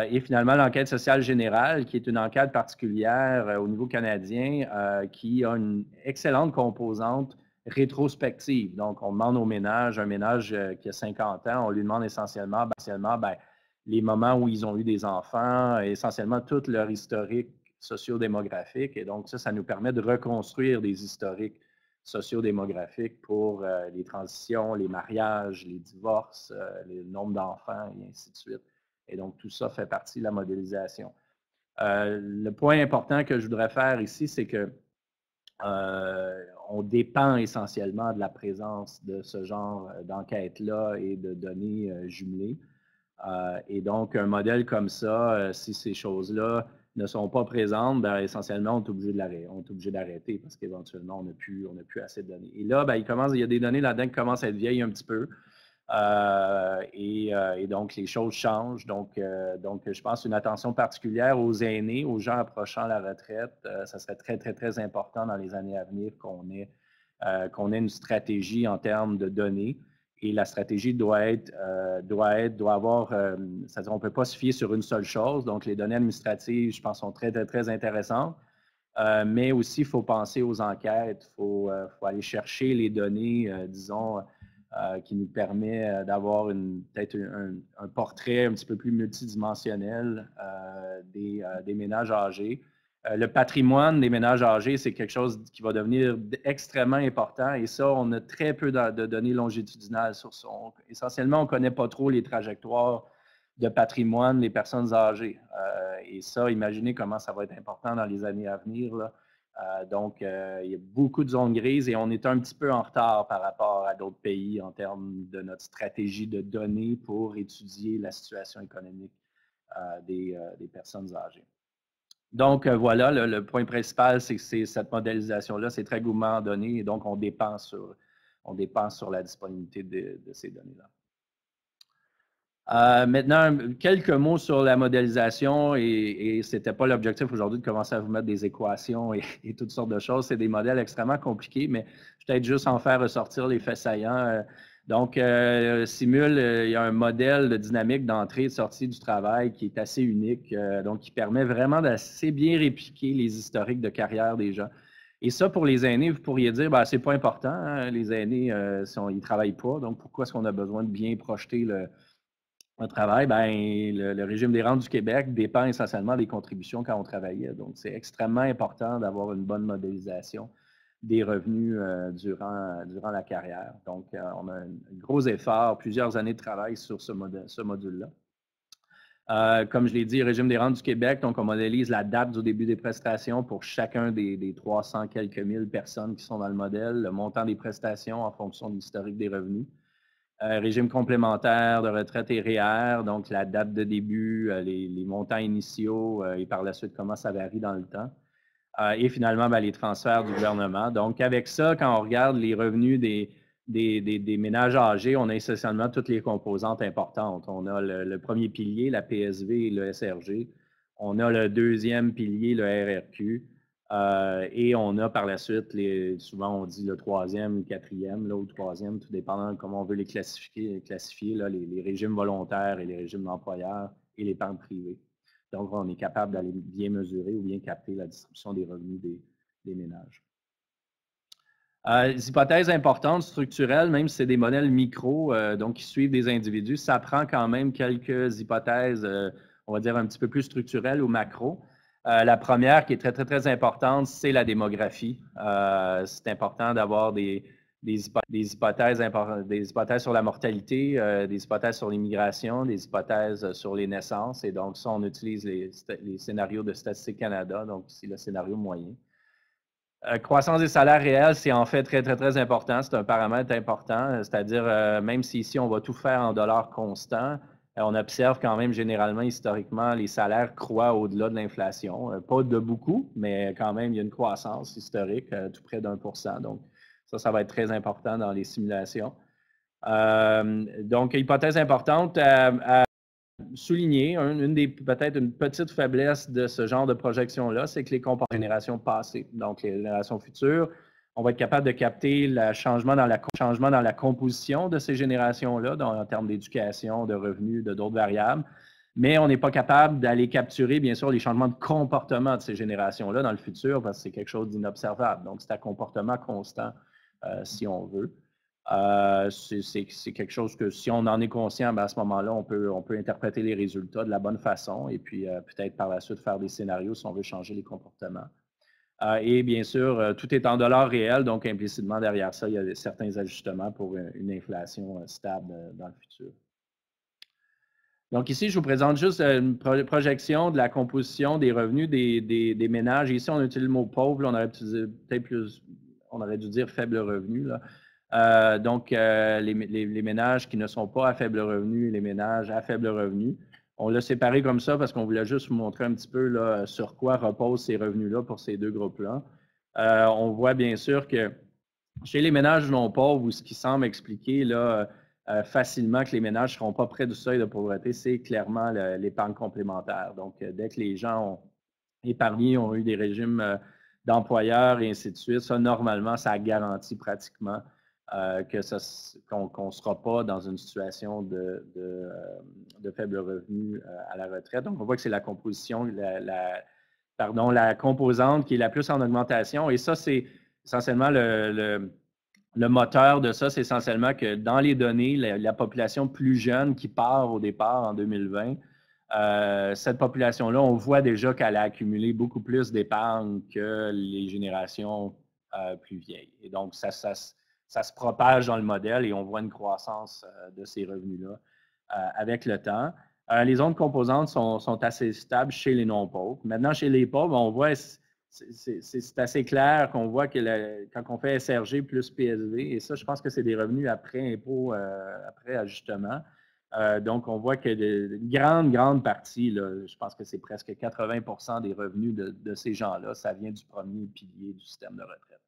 Speaker 2: Et finalement, l'enquête sociale générale, qui est une enquête particulière au niveau canadien, qui a une excellente composante rétrospective. Donc, on demande au ménage, un ménage qui a 50 ans, on lui demande essentiellement les moments où ils ont eu des enfants, essentiellement tout leur historique socio-démographique. Et donc, ça nous permet de reconstruire des historiques socio-démographiques pour les transitions, les mariages, les divorces, le nombre d'enfants et ainsi de suite. Et donc, tout ça fait partie de la modélisation. Le point important que je voudrais faire ici, c'est que on dépend essentiellement de la présence de ce genre d'enquête-là et de données jumelées. Et donc, un modèle comme ça, si ces choses-là ne sont pas présentes, essentiellement, on est obligé d'arrêter parce qu'éventuellement, on n'a plus assez de données. Et là, il y a des données là-dedans qui commencent à être vieilles un petit peu. Et donc, les choses changent. Donc, je pense une attention particulière aux aînés, aux gens approchant la retraite. Ça serait très, très, très important dans les années à venir qu'on ait une stratégie en termes de données. Et la stratégie doit avoir, c'est-à-dire on ne peut pas se fier sur une seule chose. Donc, les données administratives, je pense, sont très, très, très intéressantes. Mais aussi, il faut penser aux enquêtes. Il faut aller chercher les données, disons, qui nous permet d'avoir peut-être un portrait un petit peu plus multidimensionnel des ménages âgés. Le patrimoine des ménages âgés, c'est quelque chose qui va devenir extrêmement important et ça, on a très peu de données longitudinales sur ça. Essentiellement, on ne connaît pas trop les trajectoires de patrimoine des personnes âgées. Et ça, imaginez comment ça va être important dans les années à venir, là. Donc, il y a beaucoup de zones grises et on est un petit peu en retard par rapport à d'autres pays en termes de notre stratégie de données pour étudier la situation économique des personnes âgées. Donc, voilà, le point principal, c'est que cette modélisation-là, c'est très gourmand en données et donc on dépend sur la disponibilité de ces données-là. Maintenant, quelques mots sur la modélisation et ce n'était pas l'objectif aujourd'hui de commencer à vous mettre des équations et toutes sortes de choses. C'est des modèles extrêmement compliqués, mais peut-être juste en faire ressortir les faits saillants. Donc, Simule, il y a un modèle de dynamique d'entrée et de sortie du travail qui est assez unique, donc qui permet vraiment d'assez bien répliquer les historiques de carrière des gens. Et ça, pour les aînés, vous pourriez dire, c'est pas important, hein, les aînés, ils ne travaillent pas, donc pourquoi est-ce qu'on a besoin de bien projeter le travail? Le régime des rentes du Québec dépend essentiellement des contributions quand on travaillait. Donc, c'est extrêmement important d'avoir une bonne modélisation des revenus durant la carrière. Donc, on a un gros effort, plusieurs années de travail sur ce module-là. Comme je l'ai dit, régime des rentes du Québec, donc on modélise la date du début des prestations pour chacun des 300 quelques mille personnes qui sont dans le modèle, le montant des prestations en fonction de l'historique des revenus. Régime complémentaire de retraite et REER, donc la date de début, les montants initiaux et par la suite comment ça varie dans le temps. Et finalement, les transferts du gouvernement. Donc, avec ça, quand on regarde les revenus des ménages âgés, on a essentiellement toutes les composantes importantes. On a le premier pilier, la PSV et le SRG. On a le deuxième pilier, le RRQ. Et on a par la suite, souvent on dit le troisième, le quatrième, ou le troisième, tout dépendant de comment on veut les classifier là, les régimes volontaires et les régimes d'employeurs et l'épargne privée. Donc, on est capable d'aller bien mesurer ou bien capter la distribution des revenus des ménages. Les hypothèses importantes, structurelles, même si c'est des modèles micro, donc qui suivent des individus, ça prend quand même quelques hypothèses on va dire, un petit peu plus structurelles ou macro. La première, qui est très, très, très importante, c'est la démographie. C'est important d'avoir des hypothèses sur la mortalité, des hypothèses sur l'immigration, des hypothèses sur les naissances. Et donc, ça, on utilise les scénarios de Statistique Canada, donc c'est le scénario moyen. Croissance des salaires réels, c'est en fait très, très, très important. C'est un paramètre important, c'est-à-dire, même si ici, on va tout faire en dollars constants, on observe quand même généralement, historiquement, les salaires croient au-delà de l'inflation. Pas de beaucoup, mais quand même, il y a une croissance historique, tout près d'1 %. Donc, ça va être très important dans les simulations. Donc, hypothèse importante à souligner, peut-être une petite faiblesse de ce genre de projection-là, c'est que les comportements des générations passées, donc les générations futures, on va être capable de capter le changement dans la composition de ces générations-là, en termes d'éducation, de revenus, d'autres variables, mais on n'est pas capable d'aller capturer, bien sûr, les changements de comportement de ces générations-là dans le futur, parce que c'est quelque chose d'inobservable. Donc, c'est un comportement constant, si on veut. C'est quelque chose que si on en est conscient, ben à ce moment-là, on peut interpréter les résultats de la bonne façon et puis peut-être par la suite faire des scénarios si on veut changer les comportements. Et bien sûr, tout est en dollars réels, donc implicitement derrière ça, il y a certains ajustements pour une inflation stable dans le futur. Donc ici, je vous présente juste une projection de la composition des revenus des ménages. Ici, on utilise le mot pauvre, on aurait dû dire faible revenu, là. Donc, les ménages qui ne sont pas à faible revenu et les ménages à faible revenu. On l'a séparé comme ça parce qu'on voulait juste vous montrer un petit peu là, sur quoi reposent ces revenus-là pour ces deux groupes-là. On voit bien sûr que chez les ménages non pauvres, ce qui semble expliquer là, facilement que les ménages ne seront pas près du seuil de pauvreté, c'est clairement l'épargne complémentaire. Donc, dès que les gens ont épargné, ont eu des régimes d'employeurs et ainsi de suite, ça, normalement, ça garantit pratiquement qu'on ne sera pas dans une situation de faible revenu à la retraite. Donc, on voit que c'est la composition, la composante qui est la plus en augmentation. Et ça, c'est essentiellement le moteur de ça, c'est essentiellement que dans les données, la population plus jeune qui part au départ en 2020, cette population-là, on voit déjà qu'elle a accumulé beaucoup plus d'épargne que les générations plus vieilles. Et donc, ça se propage dans le modèle et on voit une croissance de ces revenus-là avec le temps. Les autres composantes sont assez stables chez les non-pauvres. Maintenant, chez les pauvres, on voit, c'est assez clair qu'on voit que quand on fait SRG plus PSV, et ça, je pense que c'est des revenus après impôt, après ajustement. Donc, on voit que une grande partie, là, je pense que c'est presque 80 % des revenus de ces gens-là, ça vient du premier pilier du système de retraite.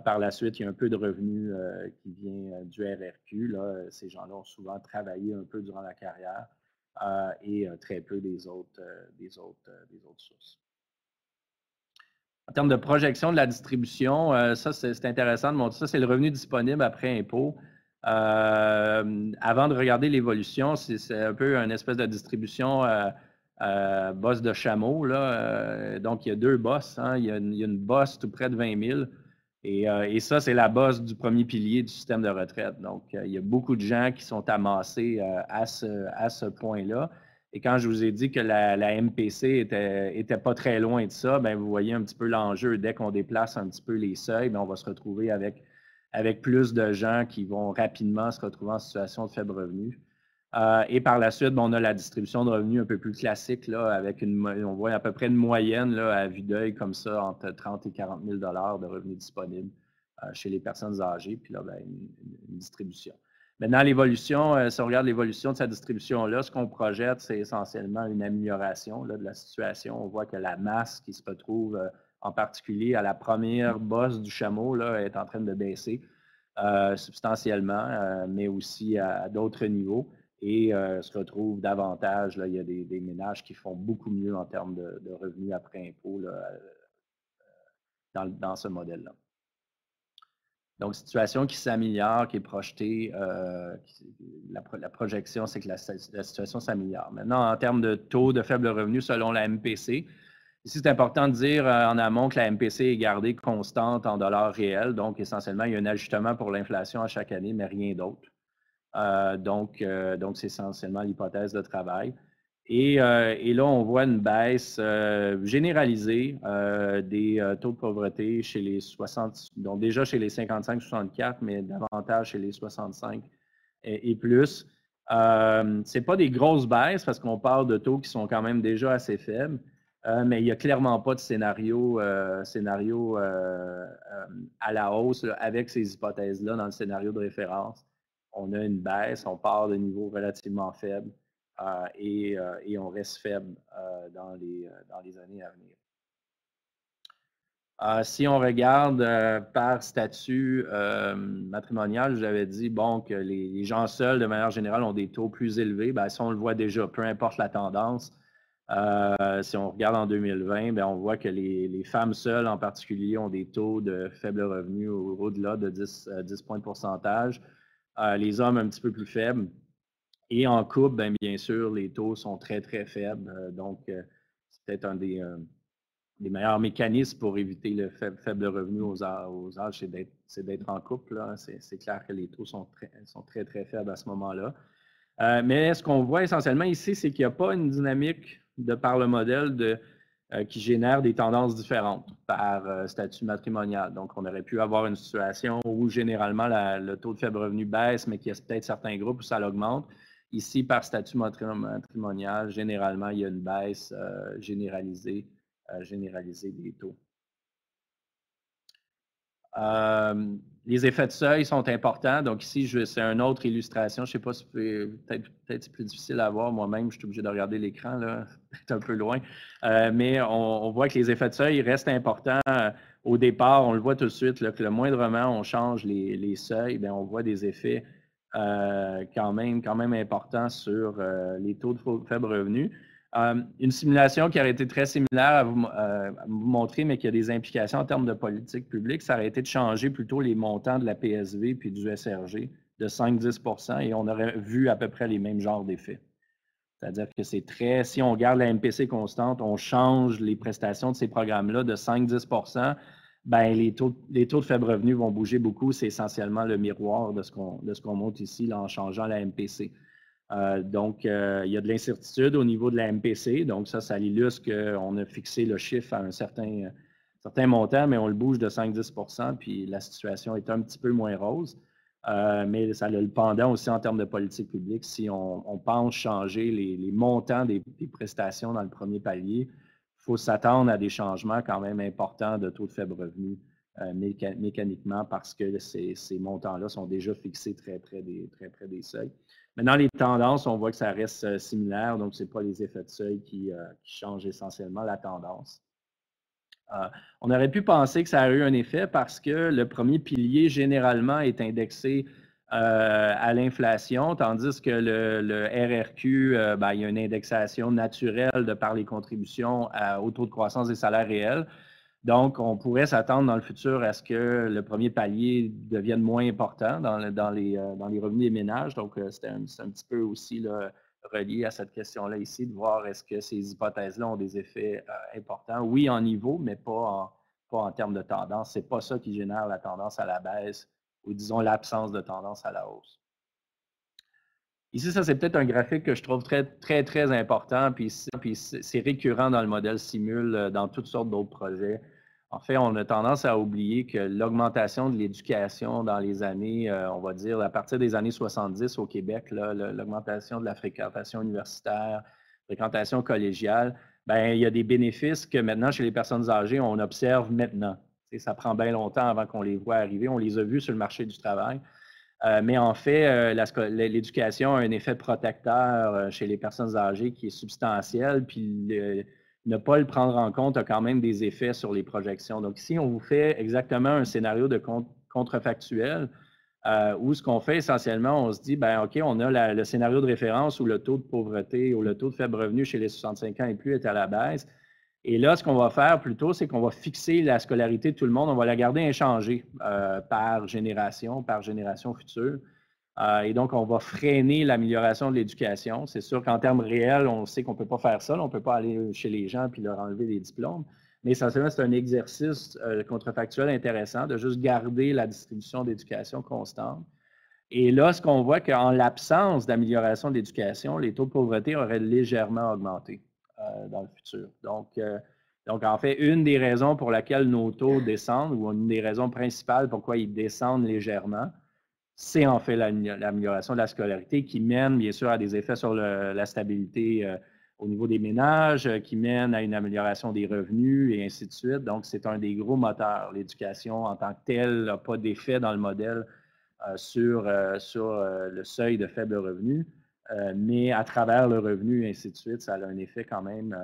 Speaker 2: Par la suite, il y a un peu de revenus qui vient du RRQ. Là. Ces gens-là ont souvent travaillé un peu durant la carrière et très peu des autres sources. En termes de projection de la distribution, ça, c'est intéressant de montrer ça. C'est le revenu disponible après impôt. Avant de regarder l'évolution, c'est un peu une espèce de distribution bosse de chameau. Là. Donc, il y a deux bosses. Hein. Il y a une bosse tout près de 20 000. Et ça, c'est la bosse du premier pilier du système de retraite. Donc, il y a beaucoup de gens qui sont amassés à ce point-là. Et quand je vous ai dit que la MPC était pas très loin de ça, bien, vous voyez un petit peu l'enjeu. Dès qu'on déplace un petit peu les seuils, bien, on va se retrouver avec plus de gens qui vont rapidement se retrouver en situation de faible revenu. Et par la suite, bien, on a la distribution de revenus un peu plus classique, là, avec on voit à peu près une moyenne là, à vue d'œil comme ça, entre 30 et 40 000 $ de revenus disponibles chez les personnes âgées, puis là, bien, une distribution. Maintenant, l'évolution, si on regarde l'évolution de cette distribution-là, ce qu'on projette, c'est essentiellement une amélioration là, de la situation. On voit que la masse qui se retrouve en particulier à la première bosse du chameau là, est en train de baisser substantiellement, mais aussi à d'autres niveaux. Et se retrouve davantage, là, il y a des ménages qui font beaucoup mieux en termes de revenus après impôt là, dans ce modèle-là. Donc, situation qui s'améliore, qui est projetée, la projection, c'est que la situation s'améliore. Maintenant, en termes de taux de faible revenu selon la MPC, ici, c'est important de dire en amont que la MPC est gardée constante en dollars réels. Donc, essentiellement, il y a un ajustement pour l'inflation à chaque année, mais rien d'autre. Donc, c'est essentiellement l'hypothèse de travail. Et là, on voit une baisse généralisée des taux de pauvreté chez les 60, donc déjà chez les 55-64, mais davantage chez les 65 et plus. Ce n'est pas des grosses baisses parce qu'on parle de taux qui sont quand même déjà assez faibles, mais il n'y a clairement pas de scénario, à la hausse là, avec ces hypothèses-là dans le scénario de référence. On a une baisse, on part de niveaux relativement faibles. Et on reste faible dans les années à venir. Si on regarde par statut matrimonial, j'avais dit bon, que les gens seuls, de manière générale, ont des taux plus élevés. Bien, ça, on le voit déjà, peu importe la tendance. Si on regarde en 2020, bien, on voit que les femmes seules, en particulier, ont des taux de faible revenu au-delà de 10 points de pourcentage. Les hommes, un petit peu plus faibles. Et en couple, bien sûr, les taux sont très, très faibles. Donc, c'est peut-être un des meilleurs mécanismes pour éviter le faible revenu aux âges, c'est d'être en couple. C'est clair que les taux sont très, très faibles à ce moment-là. Mais ce qu'on voit essentiellement ici, c'est qu'il n'y a pas une dynamique de par le modèle qui génère des tendances différentes par statut matrimonial. Donc, on aurait pu avoir une situation où généralement le taux de faible revenu baisse, mais qu'il y a peut-être certains groupes où ça l'augmente. Ici, par statut matrimonial, généralement, il y a une baisse généralisée des taux. Les effets de seuil sont importants. Donc ici, c'est une autre illustration. Je ne sais pas si peut-être c'est plus difficile à voir. Moi-même, je suis obligé de regarder l'écran, là, peut-être un peu loin. Mais on voit que les effets de seuil restent importants. Au départ, on le voit tout de suite, là, que le moindrement on change les seuils, bien, on voit des effets quand même importants sur les taux de faible revenu. Une simulation qui aurait été très similaire à vous montrer, mais qui a des implications en termes de politique publique, ça aurait été de changer plutôt les montants de la PSV puis du SRG de 5-10 et on aurait vu à peu près les mêmes genres d'effets. C'est-à-dire que c'est si on garde la MPC constante, on change les prestations de ces programmes-là de 5-10 bien, les taux de faible revenu vont bouger beaucoup. C'est essentiellement le miroir de ce qu'on montre ici là, en changeant la MPC. Donc, il y a de l'incertitude au niveau de la MPC. Donc, ça illustre qu'on a fixé le chiffre à un certain montant, mais on le bouge de 5-10 puis la situation est un petit peu moins rose. Mais ça a le pendant aussi en termes de politique publique. Si on pense changer les montants des prestations dans le premier palier, il faut s'attendre à des changements quand même importants de taux de faible revenu mécaniquement parce que ces montants-là sont déjà fixés très près des seuils. Maintenant, les tendances, on voit que ça reste similaire, donc ce n'est pas les effets de seuil qui changent essentiellement la tendance. On aurait pu penser que ça a eu un effet parce que le premier pilier, généralement, est indexé à l'inflation, tandis que le RRQ, il y a une indexation naturelle de par les contributions au taux de croissance des salaires réels. Donc, on pourrait s'attendre dans le futur à ce que le premier palier devienne moins important dans les revenus des ménages. Donc, c'est un petit peu aussi là, relié à cette question-là ici, de voir est-ce que ces hypothèses-là ont des effets importants. Oui, en niveau, mais pas en termes de tendance. Ce n'est pas ça qui génère la tendance à la baisse ou, disons, l'absence de tendance à la hausse. Ici, ça, c'est peut-être un graphique que je trouve très, très, très important, puis c'est récurrent dans le modèle Simule, dans toutes sortes d'autres projets. En fait, on a tendance à oublier que l'augmentation de l'éducation dans les années, on va dire, à partir des années 70 au Québec, l'augmentation de la fréquentation universitaire, fréquentation collégiale, bien, il y a des bénéfices que maintenant, chez les personnes âgées, on observe maintenant. Et ça prend bien longtemps avant qu'on les voit arriver. On les a vus sur le marché du travail. Mais en fait, l'éducation a un effet protecteur chez les personnes âgées qui est substantiel, puis ne pas le prendre en compte a quand même des effets sur les projections. Donc ici, on vous fait exactement un scénario de contrefactuel où ce qu'on fait essentiellement, on se dit, bien, OK, on a le scénario de référence où le taux de pauvreté ou le taux de faible revenu chez les 65 ans et plus est à la baisse. Et là, ce qu'on va faire plutôt, c'est qu'on va fixer la scolarité de tout le monde, on va la garder inchangée par génération future. Et donc, on va freiner l'amélioration de l'éducation. C'est sûr qu'en termes réels, on sait qu'on ne peut pas faire ça. On ne peut pas aller chez les gens et leur enlever les diplômes. Mais essentiellement, c'est un exercice contrefactuel intéressant de juste garder la distribution d'éducation constante. Et là, ce qu'on voit qu'en l'absence d'amélioration de l'éducation, les taux de pauvreté auraient légèrement augmenté dans le futur. Donc, en fait, une des raisons pour laquelle nos taux descendent, ou une des raisons principales pourquoi ils descendent légèrement, c'est en fait l'amélioration de la scolarité qui mène, bien sûr, à des effets sur la stabilité au niveau des ménages, qui mène à une amélioration des revenus et ainsi de suite. Donc, c'est un des gros moteurs. L'éducation en tant que telle n'a pas d'effet dans le modèle sur le seuil de faible revenu, mais à travers le revenu et ainsi de suite, ça a un effet quand même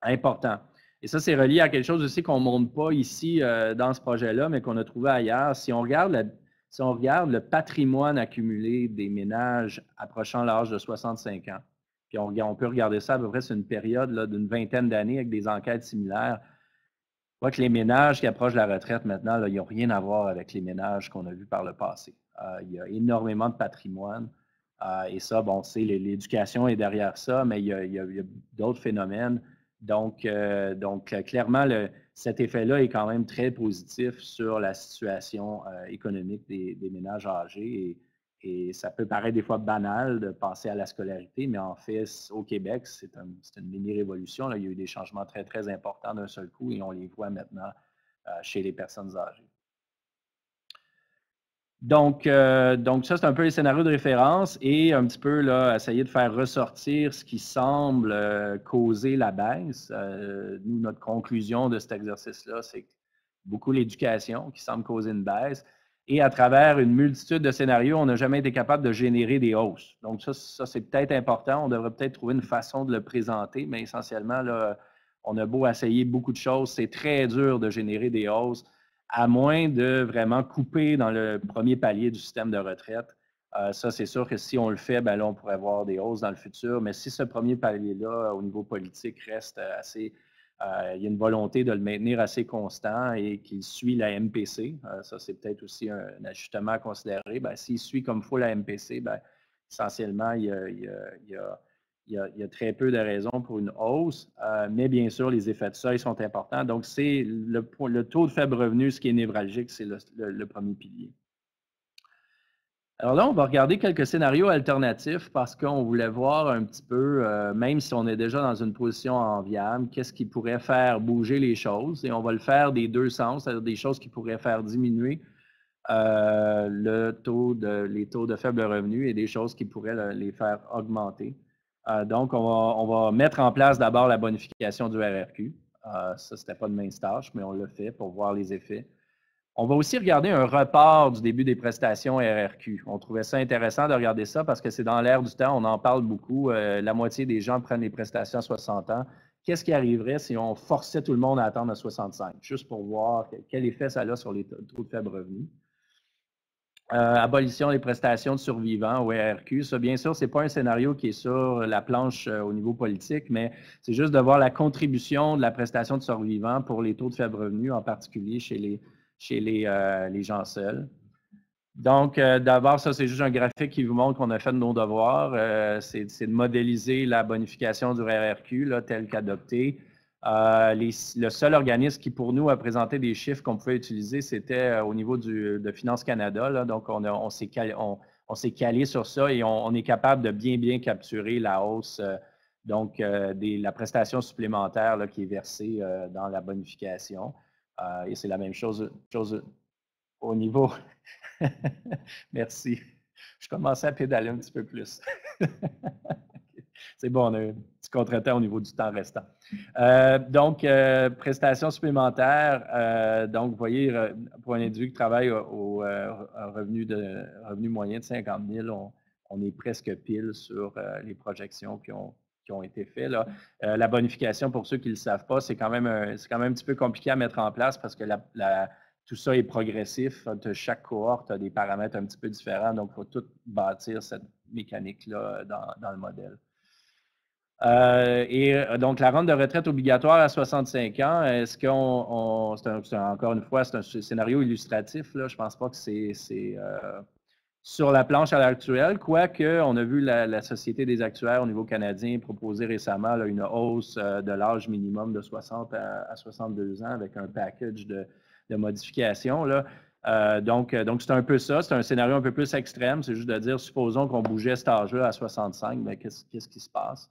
Speaker 2: important. Et ça, c'est relié à quelque chose aussi qu'on ne montre pas ici dans ce projet-là, mais qu'on a trouvé ailleurs. Si on regarde le patrimoine accumulé des ménages approchant l'âge de 65 ans, puis on peut regarder ça à peu près sur une période d'une vingtaine d'années avec des enquêtes similaires, on voit que les ménages qui approchent de la retraite maintenant, là, ils n'ont rien à voir avec les ménages qu'on a vus par le passé. Il y a énormément de patrimoine. Et ça, bon, c'est l'éducation est derrière ça, mais il y a d'autres phénomènes. Donc clairement, cet effet-là est quand même très positif sur la situation économique des ménages âgés. Et ça peut paraître des fois banal de penser à la scolarité, mais en fait, au Québec, c'est une mini-révolution. Il y a eu des changements très, très importants d'un seul coup et on les voit maintenant chez les personnes âgées. Donc ça, c'est un peu les scénarios de référence et un petit peu là, essayer de faire ressortir ce qui semble causer la baisse. Nous, notre conclusion de cet exercice-là, c'est beaucoup l'éducation qui semble causer une baisse. Et à travers une multitude de scénarios, on n'a jamais été capable de générer des hausses. Donc ça c'est peut-être important. On devrait peut-être trouver une façon de le présenter, mais essentiellement, là, on a beau essayer beaucoup de choses, c'est très dur de générer des hausses, à moins de vraiment couper dans le premier palier du système de retraite. Ça, c'est sûr que si on le fait, bien là, on pourrait avoir des hausses dans le futur. Mais si ce premier palier-là, au niveau politique, reste assez... il y a une volonté de le maintenir assez constant et qu'il suit la MPC. Ça, c'est peut-être aussi un ajustement à considérer. S'il suit comme il faut la MPC, bien, essentiellement, il y a très peu de raisons pour une hausse, mais bien sûr, les effets de seuil sont importants. Donc, c'est le taux de faible revenu, ce qui est névralgique, c'est le premier pilier. Alors là, on va regarder quelques scénarios alternatifs parce qu'on voulait voir un petit peu, même si on est déjà dans une position enviable, qu'est-ce qui pourrait faire bouger les choses. Et on va le faire des deux sens, c'est-à-dire des choses qui pourraient faire diminuer les taux de faible revenu et des choses qui pourraient les faire augmenter. Donc, on va mettre en place d'abord la bonification du RRQ. Ça, ce n'était pas de mince tâche, mais on l'a fait pour voir les effets. On va aussi regarder un report du début des prestations RRQ. On trouvait ça intéressant de regarder ça parce que c'est dans l'air du temps, on en parle beaucoup. La moitié des gens prennent les prestations à 60 ans. Qu'est-ce qui arriverait si on forçait tout le monde à attendre à 65? Juste pour voir quel effet ça a sur les taux de faible revenu. Abolition des prestations de survivants au RRQ. Ça, bien sûr, ce n'est pas un scénario qui est sur la planche au niveau politique, mais c'est juste de voir la contribution de la prestation de survivants pour les taux de faible revenu, en particulier chez les gens seuls. Donc, d'abord, ça, c'est juste un graphique qui vous montre qu'on a fait de nos devoirs. C'est de modéliser la bonification du RRQ là, tel qu'adopté. Le seul organisme qui, pour nous, a présenté des chiffres qu'on pouvait utiliser, c'était au niveau de Finance Canada. Là. Donc, on s'est calé sur ça et on est capable de bien capturer la hausse la prestation supplémentaire là, qui est versée dans la bonification. Et c'est la même chose au niveau... Merci. Je commençais à pédaler un petit peu plus. C'est bon, on a un petit contretemps au niveau du temps restant. Prestations supplémentaires. Donc, vous voyez, pour un individu qui travaille au revenu moyen de 50 000, on est presque pile sur les projections qui ont été faites. Là. La bonification, pour ceux qui ne le savent pas, c'est quand même un petit peu compliqué à mettre en place parce que tout ça est progressif. Chaque cohorte a des paramètres un petit peu différents, donc il faut tout bâtir cette mécanique-là dans le modèle. Donc, la rente de retraite obligatoire à 65 ans, est-ce qu'on... encore une fois, c'est un scénario illustratif. Là. Je ne pense pas que c'est sur la planche à l'heure actuelle, quoique on a vu la Société des actuaires au niveau canadien proposer récemment là, une hausse de l'âge minimum de 60 à 62 ans avec un package de modifications. Là. Donc c'est un peu ça. C'est un scénario un peu plus extrême. C'est juste de dire, supposons qu'on bougeait cet âge-là à 65, bien, qu'est-ce qui se passe?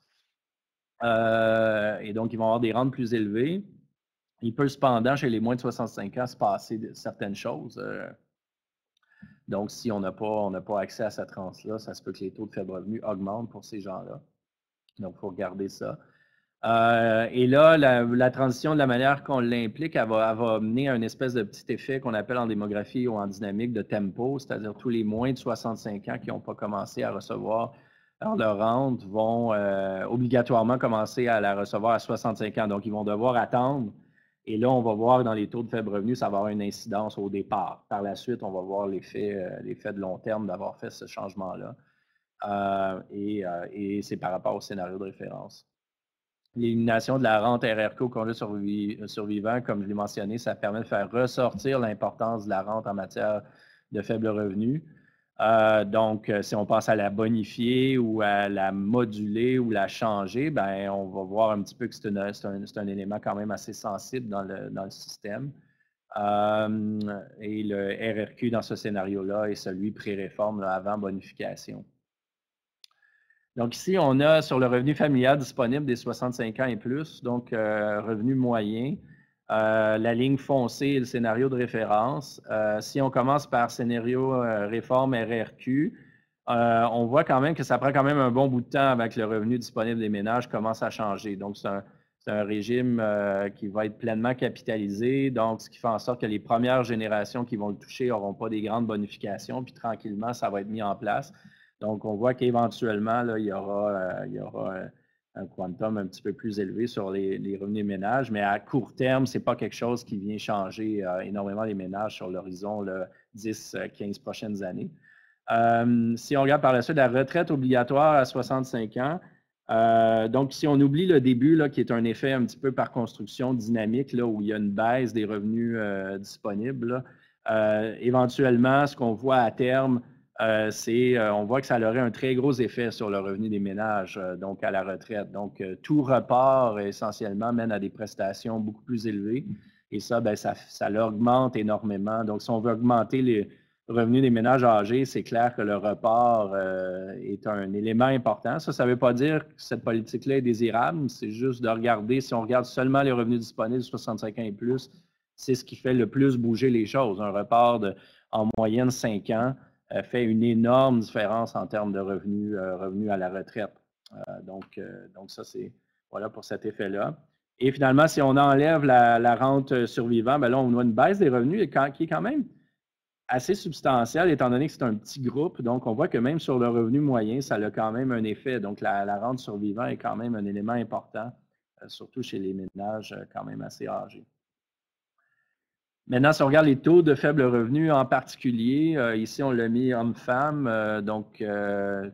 Speaker 2: Et donc, ils vont avoir des rentes plus élevées. Il peut cependant, chez les moins de 65 ans, se passer certaines choses. Donc, si on n'a pas accès à cette tranche-là, ça se peut que les taux de faible revenu augmentent pour ces gens-là. Donc, il faut regarder ça. Et là, la transition, de la manière qu'on l'implique, elle va amener à une espèce de petit effet qu'on appelle en démographie ou en dynamique de tempo, c'est-à-dire tous les moins de 65 ans qui n'ont pas commencé à recevoir leur rente vont obligatoirement commencer à la recevoir à 65 ans. Donc, ils vont devoir attendre. Et là, on va voir dans les taux de faible revenu, ça va avoir une incidence au départ. Par la suite, on va voir l'effet de long terme d'avoir fait ce changement-là. Et c'est par rapport au scénario de référence. L'élimination de la rente RRQ au congé survivant, comme je l'ai mentionné, ça permet de faire ressortir l'importance de la rente en matière de faible revenu. Donc, si on pense à la bonifier ou à la moduler ou la changer, ben, on va voir un petit peu que c'est un élément quand même assez sensible dans le système. Et le RRQ dans ce scénario-là est celui pré-réforme avant bonification. Donc ici, on a sur le revenu familial disponible des 65 ans et plus, donc revenu moyen. La ligne foncée est le scénario de référence. Si on commence par scénario réforme RRQ, on voit quand même que ça prend quand même un bon bout de temps avant que le revenu disponible des ménages commence à changer. Donc, c'est un régime qui va être pleinement capitalisé, donc ce qui fait en sorte que les premières générations qui vont le toucher n'auront pas des grandes bonifications, puis tranquillement, ça va être mis en place. Donc, on voit qu'éventuellement, il y aura un quantum un petit peu plus élevé sur les revenus des ménages, mais à court terme, ce n'est pas quelque chose qui vient changer énormément les ménages sur l'horizon 10-15 prochaines années. Si on regarde par la suite la retraite obligatoire à 65 ans, donc si on oublie le début, là, qui est un effet un petit peu par construction dynamique, là, où il y a une baisse des revenus disponibles, éventuellement, ce qu'on voit à terme, on voit que ça aurait un très gros effet sur le revenu des ménages, donc à la retraite. Donc, tout report essentiellement mène à des prestations beaucoup plus élevées et ça, bien, ça l'augmente énormément. Donc, si on veut augmenter les revenus des ménages âgés, c'est clair que le report est un élément important. Ça ne veut pas dire que cette politique-là est désirable, c'est juste de regarder, si on regarde seulement les revenus disponibles de 65 ans et plus, c'est ce qui fait le plus bouger les choses. Un report en moyenne 5 ans fait une énorme différence en termes de revenus à la retraite. Donc ça, c'est voilà pour cet effet-là. Et finalement, si on enlève la rente survivant, bien là, on a une baisse des revenus qui est quand même assez substantielle, étant donné que c'est un petit groupe. Donc, on voit que même sur le revenu moyen, ça a quand même un effet. Donc, la rente survivant est quand même un élément important, surtout chez les ménages quand même assez âgés. Maintenant, si on regarde les taux de faible revenu en particulier, ici, on l'a mis homme-femme. Donc, je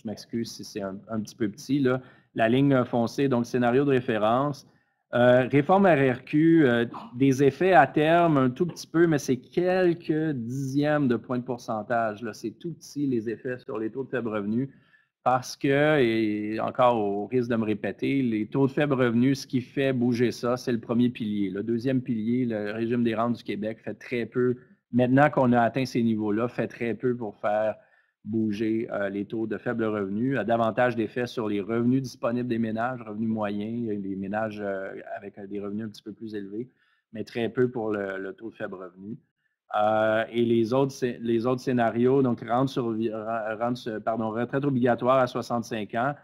Speaker 2: m'excuse si c'est un petit peu petit, là. La ligne foncée, donc scénario de référence. Réforme RRQ, des effets à terme un tout petit peu, mais c'est quelques dixièmes de points de pourcentage. C'est tout petit, les effets sur les taux de faible revenu. Parce que, et encore au risque de me répéter, les taux de faible revenu, ce qui fait bouger ça, c'est le premier pilier. Le deuxième pilier, le régime des rentes du Québec, fait très peu, maintenant qu'on a atteint ces niveaux-là, fait très peu pour faire bouger les taux de faible revenu, a davantage d'effets sur les revenus disponibles des ménages, revenus moyens, les ménages avec des revenus un petit peu plus élevés, mais très peu pour le taux de faible revenu. Et les autres scénarios, donc retraite obligatoire à 65 ans,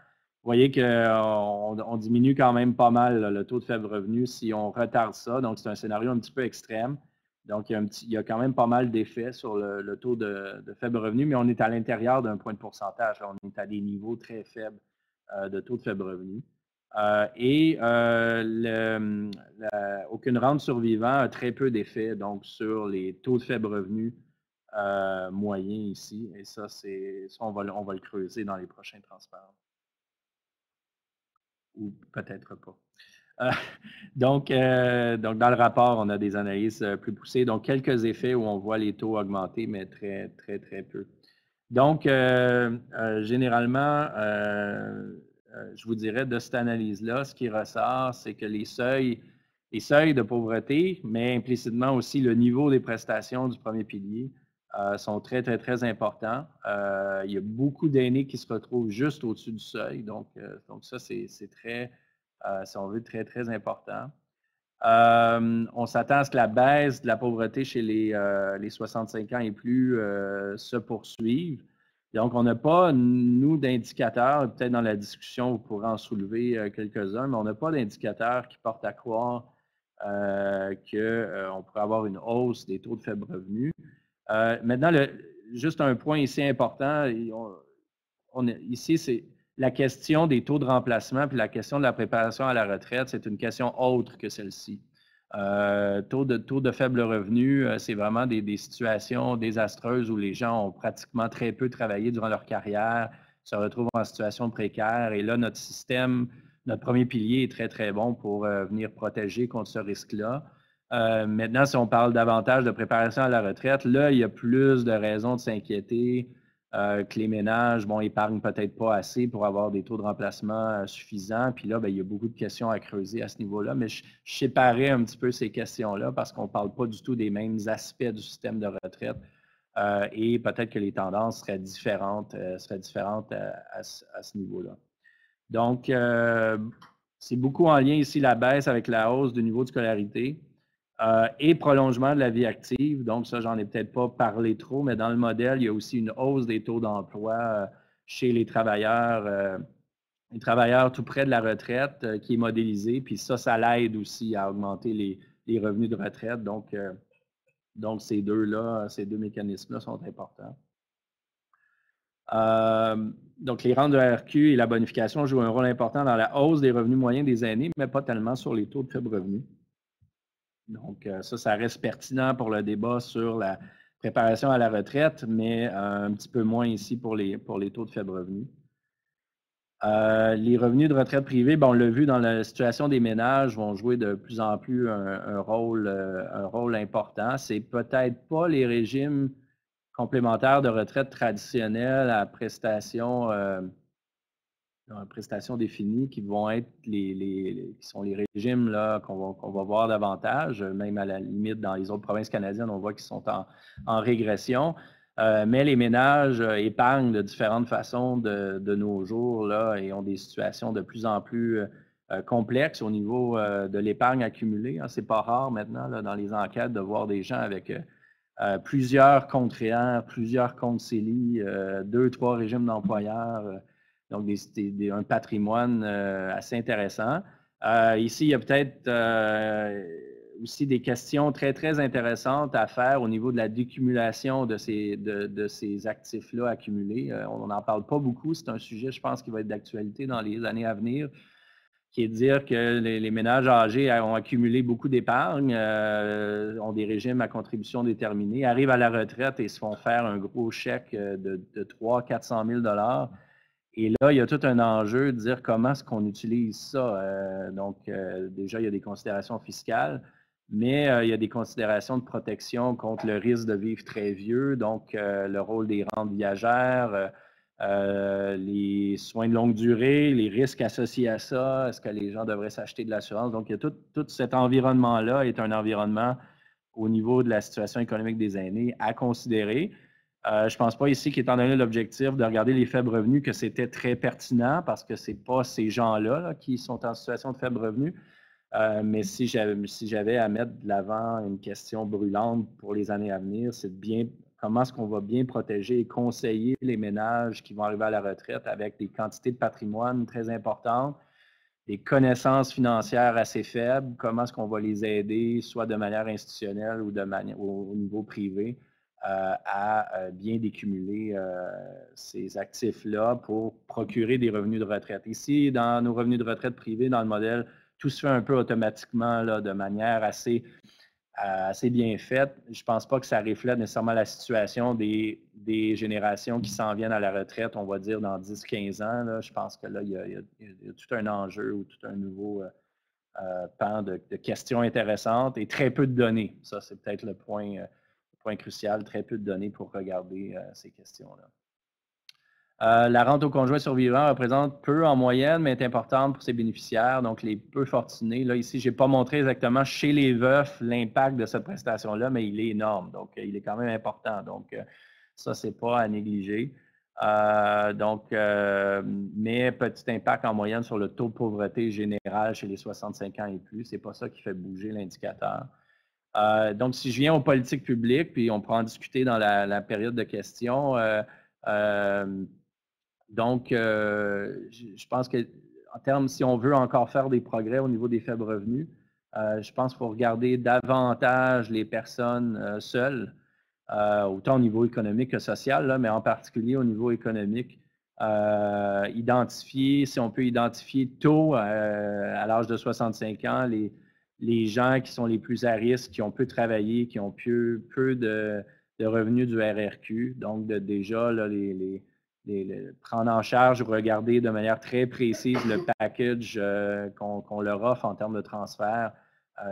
Speaker 2: vous voyez qu'on diminue quand même pas mal là, le taux de faible revenu si on retarde ça. Donc, c'est un scénario un petit peu extrême. Donc, il y a quand même pas mal d'effets sur le taux de faible revenu, mais on est à l'intérieur d'un point de pourcentage. On est à des niveaux très faibles de taux de faible revenu. Aucune rente survivant a très peu d'effet donc sur les taux de faible revenu moyens ici. Et ça, on va le creuser dans les prochains transferts. Ou peut-être pas. Donc, dans le rapport, on a des analyses plus poussées. Donc, quelques effets où on voit les taux augmenter, mais très, très, très peu. Donc, généralement, je vous dirais de cette analyse-là, ce qui ressort, c'est que les seuils les seuils de pauvreté, mais implicitement aussi le niveau des prestations du premier pilier sont très, très, très importants. Il y a beaucoup d'aînés qui se retrouvent juste au-dessus du seuil. Donc ça, c'est très, si on veut, très, très important. On s'attend à ce que la baisse de la pauvreté chez les 65 ans et plus se poursuive. Donc, on n'a pas, nous, d'indicateurs, peut-être dans la discussion, vous pourrez en soulever quelques-uns, mais on n'a pas d'indicateurs qui portent à croire qu'on pourrait avoir une hausse des taux de faible revenu. Maintenant, juste un point ici important, ici, c'est la question des taux de remplacement puis la question de la préparation à la retraite, c'est une question autre que celle-ci. Taux de faible revenu, c'est vraiment des situations désastreuses où les gens ont pratiquement très peu travaillé durant leur carrière, se retrouvent en situation précaire. Et là, notre système, notre premier pilier est très, très bon pour venir protéger contre ce risque-là. Maintenant, si on parle davantage de préparation à la retraite, là, il y a plus de raisons de s'inquiéter que les ménages, bon, épargnent peut-être pas assez pour avoir des taux de remplacement suffisants. Puis là, bien, il y a beaucoup de questions à creuser à ce niveau-là, mais je séparais un petit peu ces questions-là parce qu'on ne parle pas du tout des mêmes aspects du système de retraite et peut-être que les tendances seraient différentes à ce niveau-là. Donc, c'est beaucoup en lien ici la baisse avec la hausse du niveau de scolarité. Et prolongement de la vie active. Donc, ça, j'en ai peut-être pas parlé trop, mais dans le modèle, il y a aussi une hausse des taux d'emploi chez les travailleurs tout près de la retraite qui est modélisée. Puis ça l'aide aussi à augmenter les revenus de retraite. Donc ces deux mécanismes-là sont importants. Donc, les rentes de RQ et la bonification jouent un rôle important dans la hausse des revenus moyens des aînés, mais pas tellement sur les taux de faible revenu. Donc, ça reste pertinent pour le débat sur la préparation à la retraite, mais un petit peu moins ici pour les taux de faible revenu. Les revenus de retraite privée, on l'a vu dans la situation des ménages, vont jouer de plus en plus un rôle important. C'est peut-être pas les régimes complémentaires de retraite traditionnels à prestations définies qui vont être qui sont les régimes qu'on va voir davantage, même à la limite dans les autres provinces canadiennes, on voit qu'ils sont en régression. Mais les ménages épargnent de différentes façons de nos jours là, et ont des situations de plus en plus complexes au niveau de l'épargne accumulée. Hein. C'est pas rare maintenant là, dans les enquêtes de voir des gens avec plusieurs comptes REER, plusieurs comptes CELI, 2, 3 régimes d'employeurs. Donc, un patrimoine assez intéressant. Ici, il y a peut-être aussi des questions très, très intéressantes à faire au niveau de la décumulation de ces actifs-là accumulés. On n'en parle pas beaucoup. C'est un sujet, je pense, qui va être d'actualité dans les années à venir, qui est de dire que les ménages âgés ont accumulé beaucoup d'épargne, ont des régimes à contribution déterminée, arrivent à la retraite et se font faire un gros chèque de 300 000 à 400 000 $. Et là, il y a tout un enjeu de dire comment est-ce qu'on utilise ça. Déjà, il y a des considérations fiscales, mais il y a des considérations de protection contre le risque de vivre très vieux, donc le rôle des rentes viagères, les soins de longue durée, les risques associés à ça, est-ce que les gens devraient s'acheter de l'assurance? Donc, il y a tout cet environnement-là est un environnement au niveau de la situation économique des aînés à considérer. Je ne pense pas ici qu'étant donné l'objectif de regarder les faibles revenus, que c'était très pertinent parce que ce n'est pas ces gens-là qui sont en situation de faible revenu. Mais si j'avais à mettre de l'avant une question brûlante pour les années à venir, c'est comment est-ce qu'on va bien protéger et conseiller les ménages qui vont arriver à la retraite avec des quantités de patrimoine très importantes, des connaissances financières assez faibles, comment est-ce qu'on va les aider, soit de manière institutionnelle ou au niveau privé, à bien décumuler ces actifs-là pour procurer des revenus de retraite. Ici, dans nos revenus de retraite privés, dans le modèle, tout se fait un peu automatiquement là, de manière assez bien faite. Je ne pense pas que ça reflète nécessairement la situation des générations qui s'en viennent à la retraite, on va dire, dans 10-15 ans. Là. Je pense que là, il y a tout un enjeu ou tout un nouveau pan de questions intéressantes et très peu de données. Ça, c'est peut-être le point crucial, très peu de données pour regarder ces questions-là. La rente aux conjoints survivants représente peu en moyenne, mais est importante pour ses bénéficiaires, donc les peu fortunés. Là, ici, je n'ai pas montré exactement chez les veufs l'impact de cette prestation-là, mais il est énorme, donc il est quand même important. Donc, ça, ce n'est pas à négliger. Mais petit impact en moyenne sur le taux de pauvreté général chez les 65 ans et plus. Ce n'est pas ça qui fait bouger l'indicateur. Donc, si je viens aux politiques publiques, puis on pourra en discuter dans la période de questions. Donc, je pense qu'en termes, si on veut encore faire des progrès au niveau des faibles revenus, je pense qu'il faut regarder davantage les personnes seules, autant au niveau économique que social, là, mais en particulier au niveau économique. Identifier, si on peut identifier tôt, à l'âge de 65 ans, les gens qui sont les plus à risque, qui ont peu travaillé, qui ont peu de revenus du RRQ. Donc, déjà, là, prendre en charge ou regarder de manière très précise le package qu'on leur offre en termes de transfert.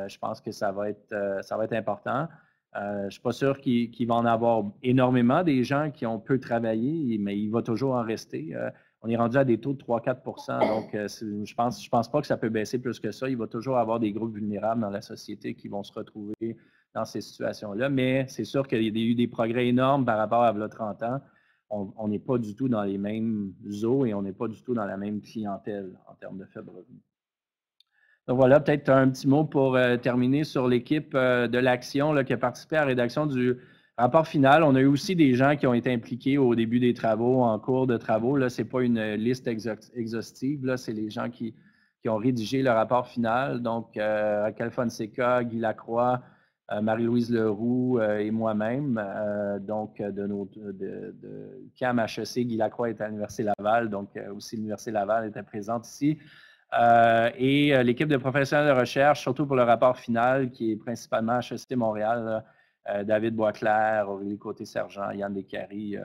Speaker 2: Je pense que ça va être important. Je ne suis pas sûr qu'il va en avoir énormément des gens qui ont peu travaillé, mais il va toujours en rester. On est rendu à des taux de 3-4 donc je pense pas que ça peut baisser plus que ça. Il va toujours avoir des groupes vulnérables dans la société qui vont se retrouver dans ces situations-là, mais c'est sûr qu'il y a eu des progrès énormes par rapport à 30 ans. On n'est pas du tout dans les mêmes eaux et on n'est pas du tout dans la même clientèle en termes de faibles revenus. Donc voilà, peut-être un petit mot pour terminer sur l'équipe de l'Action qui a participé à la rédaction du rapport final. On a eu aussi des gens qui ont été impliqués au début des travaux, en cours de travaux. Là, ce n'est pas une liste exhaustive. Là, c'est les gens qui ont rédigé le rapport final. Donc, Raquel Fonseca, Guy Lacroix, Marie-Louise Leroux et moi-même. Donc, de CAM HEC, Guy Lacroix est à l'Université Laval. Donc, aussi l'Université Laval était présente ici. Et l'équipe de professionnels de recherche, surtout pour le rapport final, qui est principalement HEC Montréal, David Boisclair, Aurélie Côté-Sergent, Yann Descaries,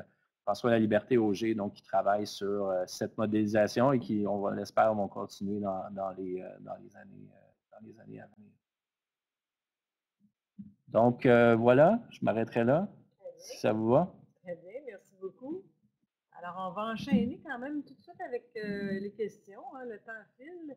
Speaker 2: François Laliberté Auger, donc qui travaillent sur cette modélisation et qui, on l'espère, vont continuer dans les années à venir. Donc, voilà, je m'arrêterai là, si ça vous va.
Speaker 1: Très bien, merci beaucoup. Alors, on va enchaîner quand même tout de suite avec les questions. Hein, le temps file.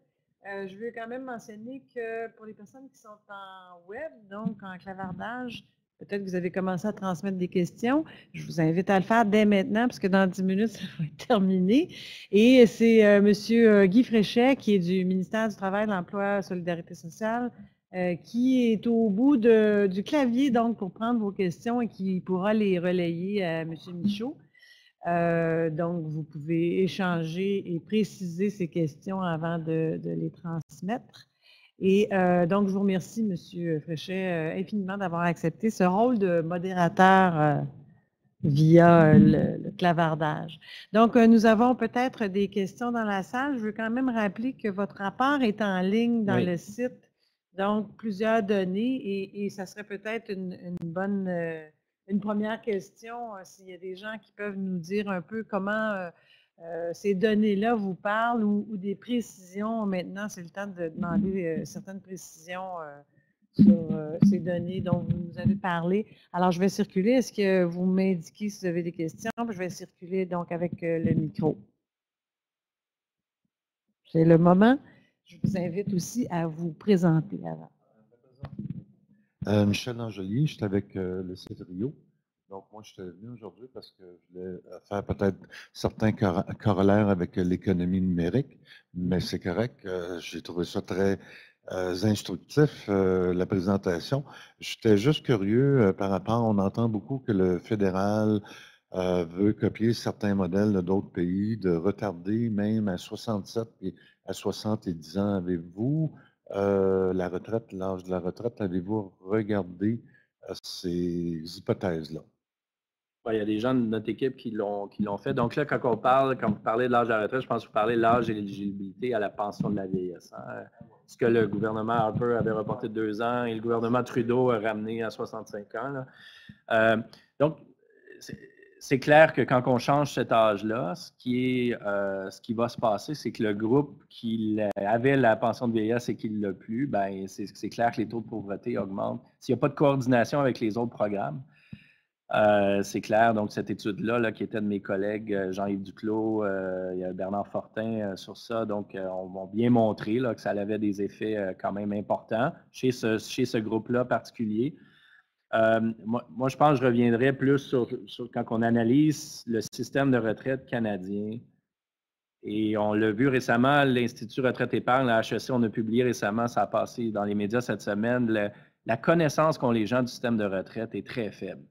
Speaker 1: Je veux quand même mentionner que pour les personnes qui sont en web, donc en clavardage, peut-être que vous avez commencé à transmettre des questions. Je vous invite à le faire dès maintenant, parce que dans 10 minutes, ça va être terminé. Et c'est M. Guy Fréchet, qui est du ministère du Travail, de l'Emploi et de la Solidarité sociale, qui est au bout du clavier, donc, pour prendre vos questions et qui pourra les relayer à M. Michaud. Donc, vous pouvez échanger et préciser ces questions avant de les transmettre. Et donc, je vous remercie, M. Fréchet, infiniment d'avoir accepté ce rôle de modérateur via le clavardage. Donc, nous avons peut-être des questions dans la salle. Je veux quand même rappeler que votre rapport est en ligne dans le site. Donc, plusieurs données et ça serait peut-être une première question, s'il y a des gens qui peuvent nous dire un peu comment ces données-là vous parlent ou des précisions. Maintenant, c'est le temps de demander certaines précisions sur ces données dont vous nous avez parlé. Alors, je vais circuler. Est-ce que vous m'indiquez si vous avez des questions? Je vais circuler donc avec le micro. C'est le moment. Je vous invite aussi à vous présenter avant.
Speaker 3: Michel Angelier, je suis avec le CETRIO. Donc, moi, je suis venu aujourd'hui parce que je voulais faire peut-être certains corollaires avec l'économie numérique, mais c'est correct. J'ai trouvé ça très instructif, la présentation. J'étais juste curieux par rapport, on entend beaucoup que le fédéral veut copier certains modèles d'autres pays, de retarder même à 67 et à 70 ans. Avez-vous la retraite, l'âge de la retraite, avez-vous regardé ces hypothèses-là?
Speaker 2: Il y a des gens de notre équipe qui l'ont fait. Donc là, quand vous parlez de l'âge de la retraite, je pense que vous parlez de l'âge et l'éligibilité à la pension de la vieillesse. Hein. Ce que le gouvernement Harper avait reporté de 2 ans et le gouvernement Trudeau a ramené à 65 ans. Là. Donc, c'est clair que quand on change cet âge-là, ce qui va se passer, c'est que le groupe qui avait la pension de vieillesse et qui ne l'a plus, ben, c'est clair que les taux de pauvreté augmentent. S'il n'y a pas de coordination avec les autres programmes, C'est clair, donc cette étude-là, là, qui était de mes collègues Jean-Yves Duclos, il y a Bernard Fortin sur ça, donc on va bien montrer là, que ça avait des effets quand même importants chez ce groupe-là particulier. Moi, je pense que je reviendrai plus sur quand on analyse le système de retraite canadien. Et on l'a vu récemment, l'Institut Retraite Épargne, la HEC, on a publié récemment, ça a passé dans les médias cette semaine, la connaissance qu'ont les gens du système de retraite est très faible.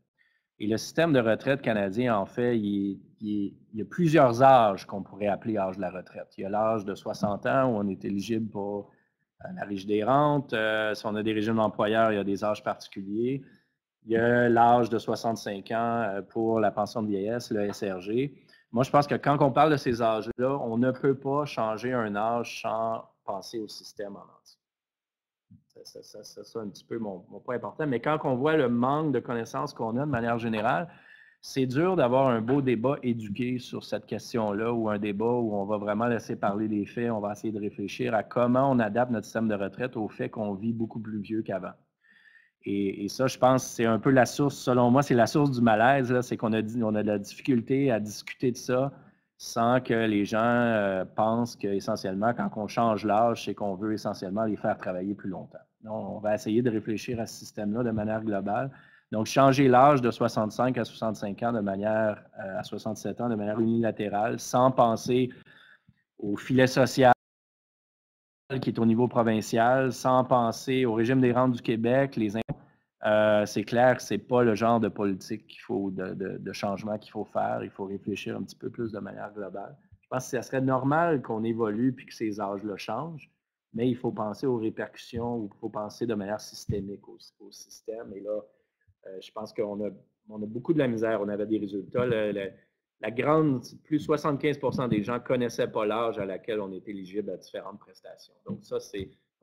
Speaker 2: Et le système de retraite canadien, en fait, il y a plusieurs âges qu'on pourrait appeler âge de la retraite. Il y a l'âge de 60 ans où on est éligible pour la Régie des rentes. Si on a des régimes d'employeurs, il y a des âges particuliers. Il y a l'âge de 65 ans pour la pension de vieillesse, le SRG. Moi, je pense que quand on parle de ces âges-là, on ne peut pas changer un âge sans penser au système en entier. C'est un petit peu mon point important. Mais quand on voit le manque de connaissances qu'on a de manière générale, c'est dur d'avoir un beau débat éduqué sur cette question-là ou un débat où on va vraiment laisser parler des faits, on va essayer de réfléchir à comment on adapte notre système de retraite au fait qu'on vit beaucoup plus vieux qu'avant. Et ça, je pense, c'est un peu la source, selon moi, c'est la source du malaise, c'est qu'on a de la difficulté à discuter de ça sans que les gens pensent qu'essentiellement, quand on change l'âge, c'est qu'on veut essentiellement les faire travailler plus longtemps. Donc, on va essayer de réfléchir à ce système-là de manière globale. Donc, changer l'âge de 65 à 65 ans à 67 ans de manière unilatérale, sans penser au filet social qui est au niveau provincial, sans penser au régime des rentes du Québec, les impôts. C'est clair que ce n'est pas le genre de politique qu'il faut, de changement qu'il faut faire. Il faut réfléchir un petit peu plus de manière globale. Je pense que ça serait normal qu'on évolue puis que ces âges-là changent, mais il faut penser aux répercussions ou il faut penser de manière systémique au système. Et là, je pense qu'on a beaucoup de la misère. On avait des résultats. Plus de 75% des gens ne connaissaient pas l'âge à laquelle on est éligible à différentes prestations. Donc, ça,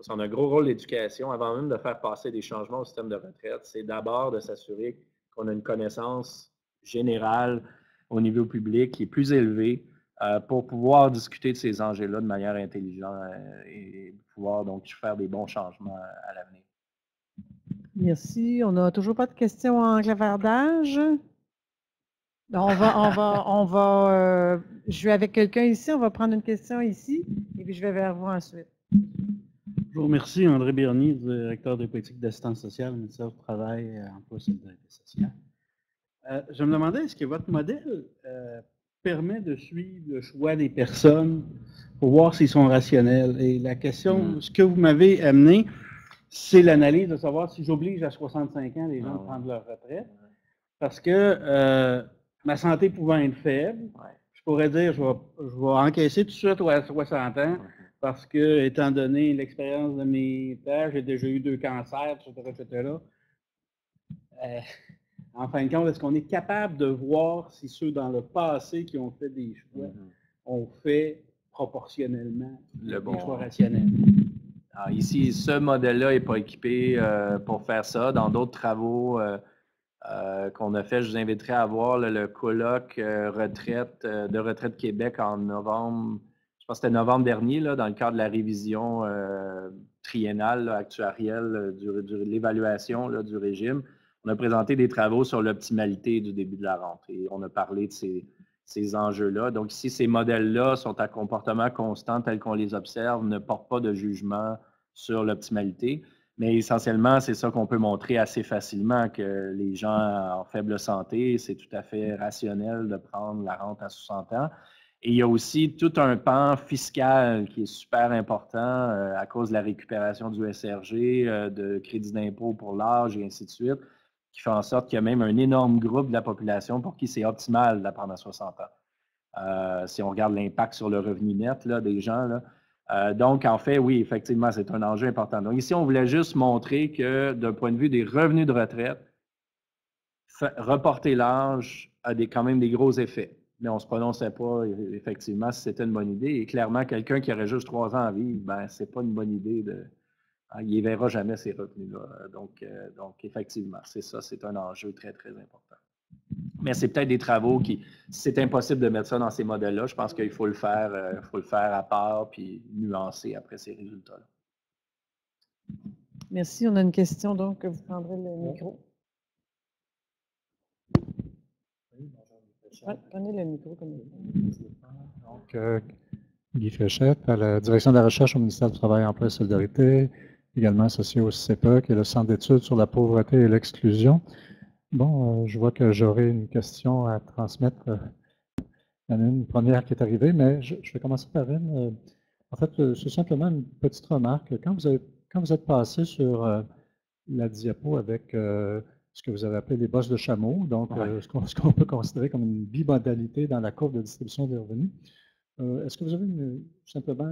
Speaker 2: on a un gros rôle d'éducation. Avant même de faire passer des changements au système de retraite, c'est d'abord de s'assurer qu'on a une connaissance générale au niveau public qui est plus élevée pour pouvoir discuter de ces enjeux-là de manière intelligente et pouvoir donc faire des bons changements à l'avenir.
Speaker 1: Merci. On n'a toujours pas de questions en clavardage. Je vais avec quelqu'un ici, on va prendre une question ici, et puis je vais vers vous ensuite.
Speaker 4: Je vous remercie, André Bernier, directeur de politique d'assistance sociale au ministère du Travail, Emploi et Solidarité sociale. Je me demandais, est-ce que votre modèle permet de suivre le choix des personnes pour voir s'ils sont rationnels? Et la question, ce que vous m'avez amené, c'est l'analyse de savoir si j'oblige à 65 ans les gens de prendre leur retraite. Parce que ma santé pouvant être faible, je pourrais dire je vais encaisser tout de suite à 60 ans parce que, étant donné l'expérience de mes pères, j'ai déjà eu 2 cancers, etc. En fin de compte, est-ce qu'on est capable de voir si ceux dans le passé qui ont fait des choix ont fait proportionnellement des choix rationnels?
Speaker 2: Alors ici, ce modèle-là n'est pas équipé pour faire ça. Dans d'autres travaux qu'on a fait, je vous inviterai à voir le colloque de Retraite Québec en novembre, je pense que c'était novembre dernier, là, dans le cadre de la révision triennale, actuarielle de l'évaluation du régime. On a présenté des travaux sur l'optimalité du début de la rentrée. On a parlé de ces enjeux-là. Donc, si ces modèles-là sont à comportement constant tels qu'on les observe, ne portent pas de jugement sur l'optimalité. Mais essentiellement, c'est ça qu'on peut montrer assez facilement, que les gens en faible santé, c'est tout à fait rationnel de prendre la rente à 60 ans. Et il y a aussi tout un pan fiscal qui est super important à cause de la récupération du SRG, de crédit d'impôt pour l'âge et ainsi de suite, qui fait en sorte qu'il y a même un énorme groupe de la population pour qui c'est optimal de la prendre à 60 ans. Si on regarde l'impact sur le revenu net là, des gens, là, donc, en fait, oui, effectivement, c'est un enjeu important. Donc, ici, on voulait juste montrer que, d'un point de vue des revenus de retraite, reporter l'âge a quand même des gros effets. Mais on ne se prononçait pas, effectivement, si c'était une bonne idée. Et clairement, quelqu'un qui aurait juste 3 ans à vivre, ben, ce n'est pas une bonne idée il ne verra jamais ces revenus-là. Donc, effectivement, c'est ça, c'est un enjeu très, très important. Mais c'est peut-être des travaux c'est impossible de mettre ça dans ces modèles-là. Je pense qu'il faut le faire à part puis nuancer après ces résultats-là.
Speaker 1: Merci. On a une question, donc vous prendrez le micro. Ouais, prenez le micro comme
Speaker 5: Donc, Guy Fréchette, à la direction de la recherche au ministère du Travail, Emploi et Solidarité, également associé au CEPA, qui est le Centre d'études sur la pauvreté et l'exclusion. Bon, je vois que j'aurai une question à transmettre. Il y en a une première qui est arrivée, mais je vais commencer par une. En fait, c'est simplement une petite remarque. Quand vous êtes passé sur la diapo avec ce que vous avez appelé les bosses de chameau, donc ce qu'on peut considérer comme une bimodalité dans la courbe de distribution des revenus, est-ce que vous avez simplement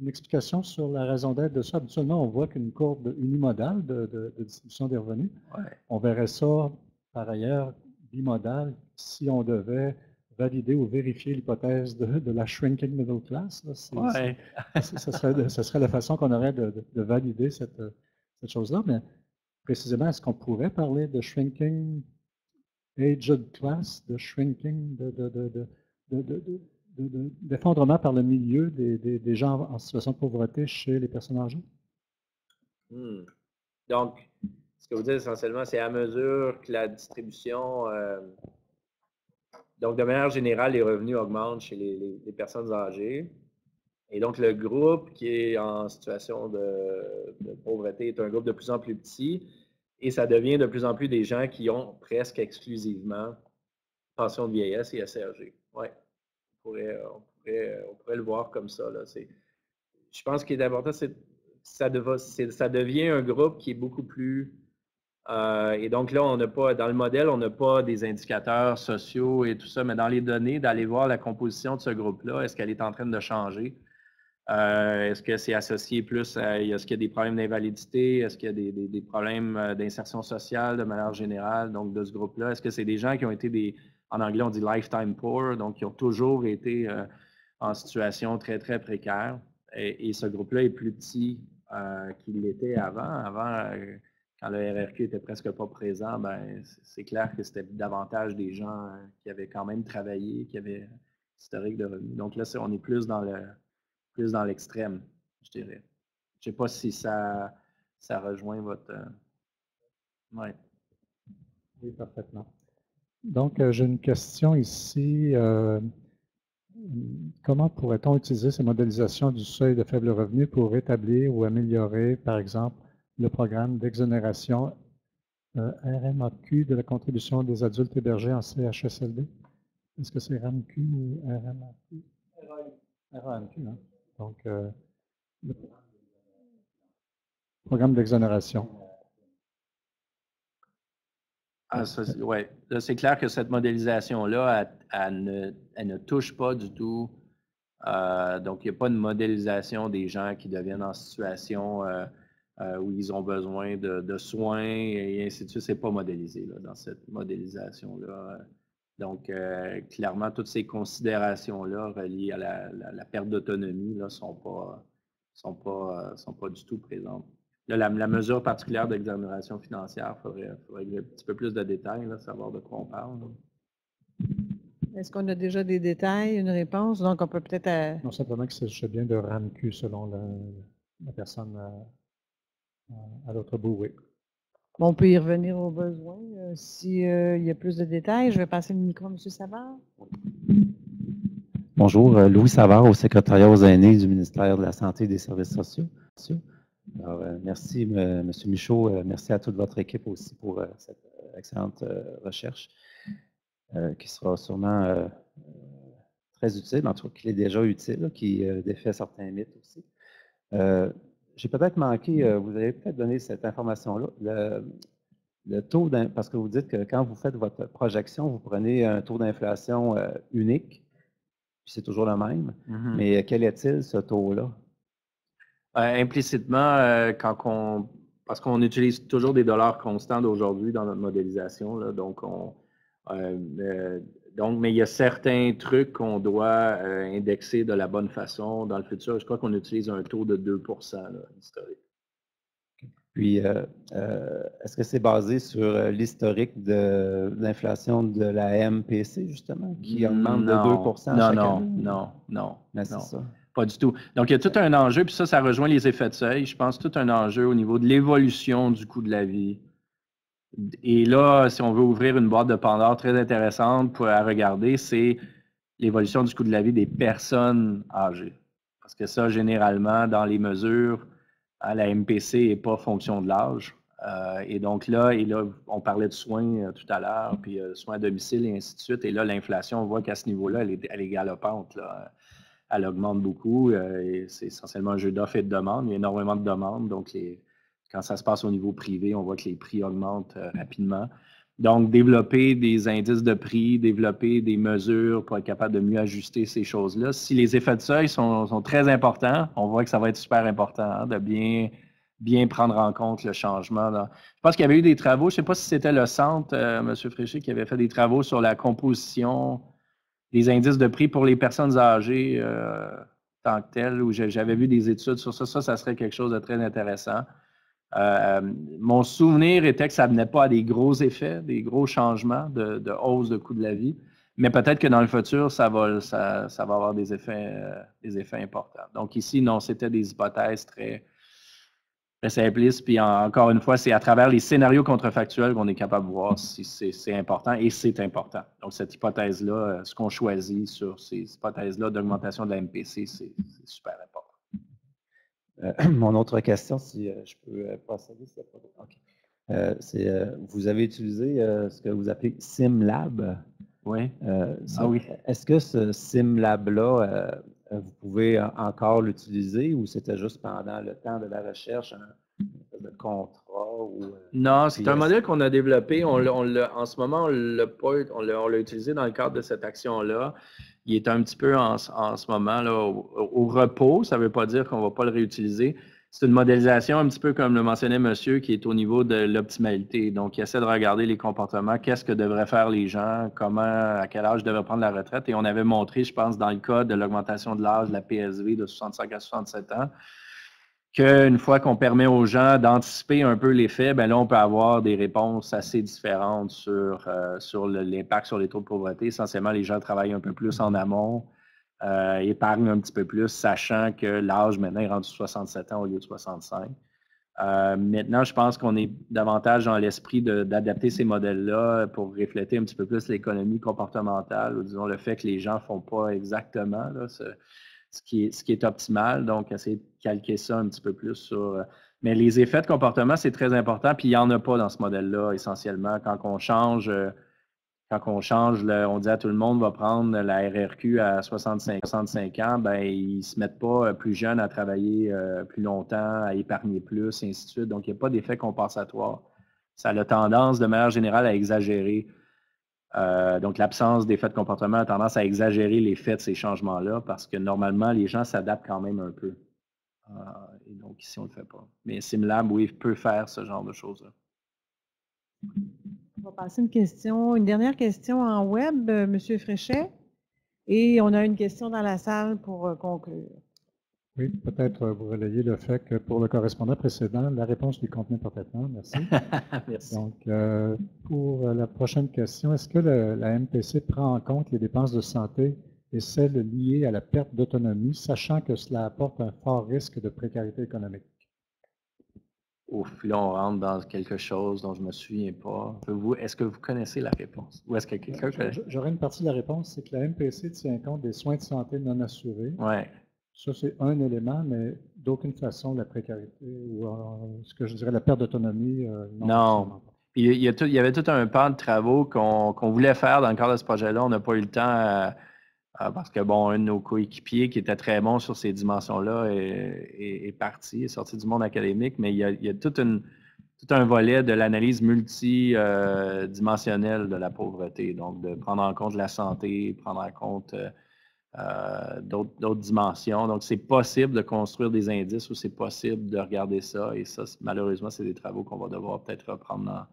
Speaker 5: une explication sur la raison d'être de ça? Habituellement, on voit qu'une courbe unimodale de distribution des revenus, on verrait ça par ailleurs bimodal si on devait valider ou vérifier l'hypothèse de la shrinking middle class. Ce serait la façon qu'on aurait de valider cette chose-là. Mais précisément, est-ce qu'on pourrait parler de shrinking aged class, de shrinking, d'effondrement par le milieu des gens en situation de pauvreté chez les personnes âgées?
Speaker 2: Donc, ce que vous dites essentiellement, c'est à mesure que la distribution... donc, de manière générale, les revenus augmentent chez les personnes âgées. Et donc, le groupe qui est en situation de pauvreté est un groupe de plus en plus petit. Et ça devient de plus en plus des gens qui ont presque exclusivement pension de vieillesse et SRG. Oui, on pourrait le voir comme ça. Là. Je pense qu'il est important, c'est que ça devient un groupe qui est beaucoup plus... et donc là, on n'a pas, dans le modèle, on n'a pas des indicateurs sociaux et tout ça, mais dans les données, d'aller voir la composition de ce groupe-là, est-ce qu'elle est en train de changer? Est-ce que c'est associé plus à, est-ce qu'il y a des problèmes d'invalidité? Est-ce qu'il y a des problèmes d'insertion sociale de manière générale, donc de ce groupe-là? Est-ce que c'est des gens qui ont été en anglais on dit lifetime poor, donc qui ont toujours été en situation très, très précaire? Et ce groupe-là est plus petit qu'il l'était avant. Quand le RRQ était presque pas présent, ben, c'est clair que c'était davantage des gens qui avaient quand même travaillé, qui avaient historique de revenus. Donc là, on est plus dans l'extrême, je dirais. Je ne sais pas si ça rejoint votre... Oui.
Speaker 5: Oui, parfaitement. Donc, j'ai une question ici. Comment pourrait-on utiliser ces modélisations du seuil de faible revenu pour rétablir ou améliorer, par exemple, le programme d'exonération RMAQ de la contribution des adultes hébergés en CHSLD? Est-ce que c'est RMQ ou RMAQ? RMQ, hein? Donc, le programme d'exonération.
Speaker 2: Oui, c'est clair que cette modélisation-là, elle ne touche pas du tout. Donc, il n'y a pas de modélisation des gens qui deviennent en situation où ils ont besoin de soins et ainsi de suite. Ce n'est pas modélisé là, dans cette modélisation-là. Donc, clairement, toutes ces considérations-là reliées à la perte d'autonomie ne sont pas du tout présentes. Là, la mesure particulière d'exonération financière, il faudrait un petit peu plus de détails, là, savoir de quoi on parle.
Speaker 1: Est-ce qu'on a déjà des détails, une réponse? Donc, on peut peut-être...
Speaker 5: Non, simplement que c'est bien de RAMQ selon la personne à l'autre bout, oui.
Speaker 1: On peut y revenir au besoin s'il y a plus de détails. Je vais passer le micro à M. Savard.
Speaker 6: Bonjour, Louis Savard, au secrétariat aux aînés du ministère de la Santé et des Services sociaux. Alors, merci, M. Michaud. Merci à toute votre équipe aussi pour cette excellente recherche qui sera sûrement très utile, en tout cas qui est déjà utile, qui défait certains mythes aussi. J'ai peut-être manqué, vous avez peut-être donné cette information-là, le taux, parce que vous dites que quand vous faites votre projection, vous prenez un taux d'inflation unique, puis c'est toujours le même, mais quel est-il ce taux-là?
Speaker 2: Implicitement, parce qu'on utilise toujours des dollars constants d'aujourd'hui dans notre modélisation, là, mais il y a certains trucs qu'on doit indexer de la bonne façon dans le futur. Je crois qu'on utilise un taux de 2% là, historique.
Speaker 6: Puis, est-ce que c'est basé sur l'historique de l'inflation de la MPC, justement, qui augmente de 2% chaque année?
Speaker 2: Non.
Speaker 6: Mais c'est ça.
Speaker 2: Pas du tout. Donc, il y a tout un enjeu, puis ça rejoint les effets de seuil. Je pense tout un enjeu au niveau de l'évolution du coût de la vie Et là, si on veut ouvrir une boîte de Pandore très intéressante à regarder, c'est l'évolution du coût de la vie des personnes âgées. Parce que ça, généralement, dans les mesures, la MPC n'est pas fonction de l'âge. Et donc là, on parlait de soins tout à l'heure, puis soins à domicile et ainsi de suite. Et là, l'inflation, on voit qu'à ce niveau-là, elle est galopante, là. Elle augmente beaucoup. Et c'est essentiellement un jeu d'offres et de demandes. Il y a énormément de demandes. Donc, quand ça se passe au niveau privé, on voit que les prix augmentent rapidement. Donc, développer des indices de prix, développer des mesures pour être capable de mieux ajuster ces choses-là. Si les effets de seuil sont très importants, on voit que ça va être super important, hein, de bien prendre en compte le changement. Là. Je pense qu'il y avait eu des travaux, je ne sais pas si c'était le centre, M. Fréchet, qui avait fait des travaux sur la composition des indices de prix pour les personnes âgées tant que telles, où j'avais vu des études sur ça. Ça serait quelque chose de très intéressant. Mon souvenir était que ça ne venait pas à des gros effets, des gros changements de hausse de coût de la vie, mais peut-être que dans le futur, ça va avoir des effets importants. Donc ici, non, c'était des hypothèses très simplistes. Puis encore une fois, c'est à travers les scénarios contrefactuels qu'on est capable de voir si c'est important, et c'est important. Donc cette hypothèse-là, ce qu'on choisit sur ces hypothèses-là d'augmentation de la MPC, c'est super important.
Speaker 6: Mon autre question, si je peux procéder, c'est pas OK. Vous avez utilisé ce que vous appelez SimLab.
Speaker 2: Oui.
Speaker 6: Oui. Est-ce que ce SimLab-là, vous pouvez encore l'utiliser ou c'était juste pendant le temps de la recherche, un contrat?
Speaker 2: Non, c'est un modèle qu'on a développé. En ce moment, on l'a utilisé dans le cadre de cette action-là. Il est un petit peu en ce moment là, au repos. Ça ne veut pas dire qu'on ne va pas le réutiliser. C'est une modélisation un petit peu comme le mentionnait monsieur, qui est au niveau de l'optimalité. Donc, il essaie de regarder les comportements, qu'est-ce que devraient faire les gens, à quel âge devraient prendre la retraite. Et on avait montré, je pense, dans le cas de l'augmentation de l'âge de la PSV de 65 à 67 ans, qu'une fois qu'on permet aux gens d'anticiper un peu l'effet, bien là, on peut avoir des réponses assez différentes sur l'impact sur les taux de pauvreté. Essentiellement, les gens travaillent un peu plus en amont, épargnent un petit peu plus, sachant que l'âge maintenant est rendu 67 ans au lieu de 65. Maintenant, je pense qu'on est davantage dans l'esprit d'adapter ces modèles-là pour refléter un petit peu plus l'économie comportementale, ou disons le fait que les gens ne font pas exactement là, ce qui est optimal. Donc, essayer de calquer ça un petit peu plus sur... mais les effets de comportement, c'est très important, puis il n'y en a pas dans ce modèle-là, essentiellement. Quand on change, on dit à tout le monde va prendre la RRQ à 65 ans, ben ils ne se mettent pas plus jeunes à travailler plus longtemps, à épargner plus, et ainsi de suite. Donc, il n'y a pas d'effet compensatoire. Ça a tendance, de manière générale, à exagérer. Donc, l'absence d'effet de comportement a tendance à exagérer l'effet de ces changements-là parce que normalement, les gens s'adaptent quand même un peu. Et donc, ici, on ne le fait pas. Mais SimLab, oui, peut faire ce genre de choses-là.
Speaker 1: On va passer une dernière question en web, M. Fréchet. Et on a une question dans la salle pour conclure.
Speaker 5: Oui, peut-être vous relayez le fait que pour le correspondant précédent, la réponse lui convenait parfaitement. Merci.
Speaker 2: Merci.
Speaker 5: Donc, pour la prochaine question, est-ce que la MPC prend en compte les dépenses de santé et celles liées à la perte d'autonomie, sachant que cela apporte un fort risque de précarité économique?
Speaker 2: Ouf, là, on rentre dans quelque chose dont je ne me souviens pas. Est-ce que vous connaissez la réponse? Ou est-ce que quelqu'un connaît?
Speaker 5: J'aurais une partie de la réponse, c'est que la MPC tient compte des soins de santé non assurés.
Speaker 2: Ouais.
Speaker 5: Ça, c'est un élément, mais d'aucune façon, la précarité ou ce que je dirais la perte d'autonomie,
Speaker 2: non. Il y avait tout un pan de travaux qu'on voulait faire dans le cadre de ce projet-là. On n'a pas eu le temps parce que, bon, un de nos coéquipiers qui était très bon sur ces dimensions-là est parti, est sorti du monde académique, mais il y a tout un volet de l'analyse multidimensionnelle de la pauvreté. Donc, de prendre en compte la santé, prendre en compte d'autres dimensions. Donc, c'est possible de construire des indices ou c'est possible de regarder ça. Et ça, malheureusement, c'est des travaux qu'on va devoir peut-être reprendre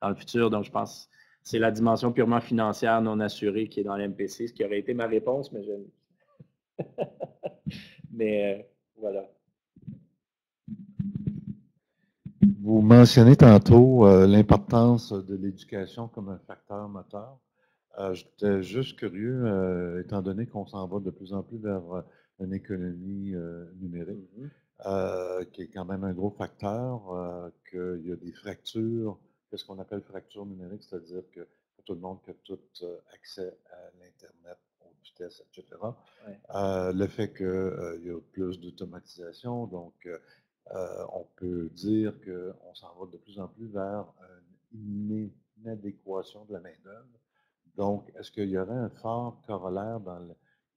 Speaker 2: dans le futur. Donc, je pense que c'est la dimension purement financière non assurée qui est dans l'MPC, ce qui aurait été ma réponse, mais je... mais voilà.
Speaker 3: Vous mentionnez tantôt l'importance de l'éducation comme un facteur moteur. J'étais juste curieux, étant donné qu'on s'en va de plus en plus vers une économie numérique, qui est quand même un gros facteur, qu'il y a des fractures ce qu'on appelle fracture numérique, c'est-à-dire que pas tout le monde qui a tout accès à l'Internet, aux vitesses, etc.
Speaker 2: Ouais.
Speaker 3: Le fait qu'il y a plus d'automatisation, donc on peut dire qu'on s'en va de plus en plus vers une inadéquation de la main-d'œuvre. Donc, est-ce qu'il y aurait un fort corollaire dans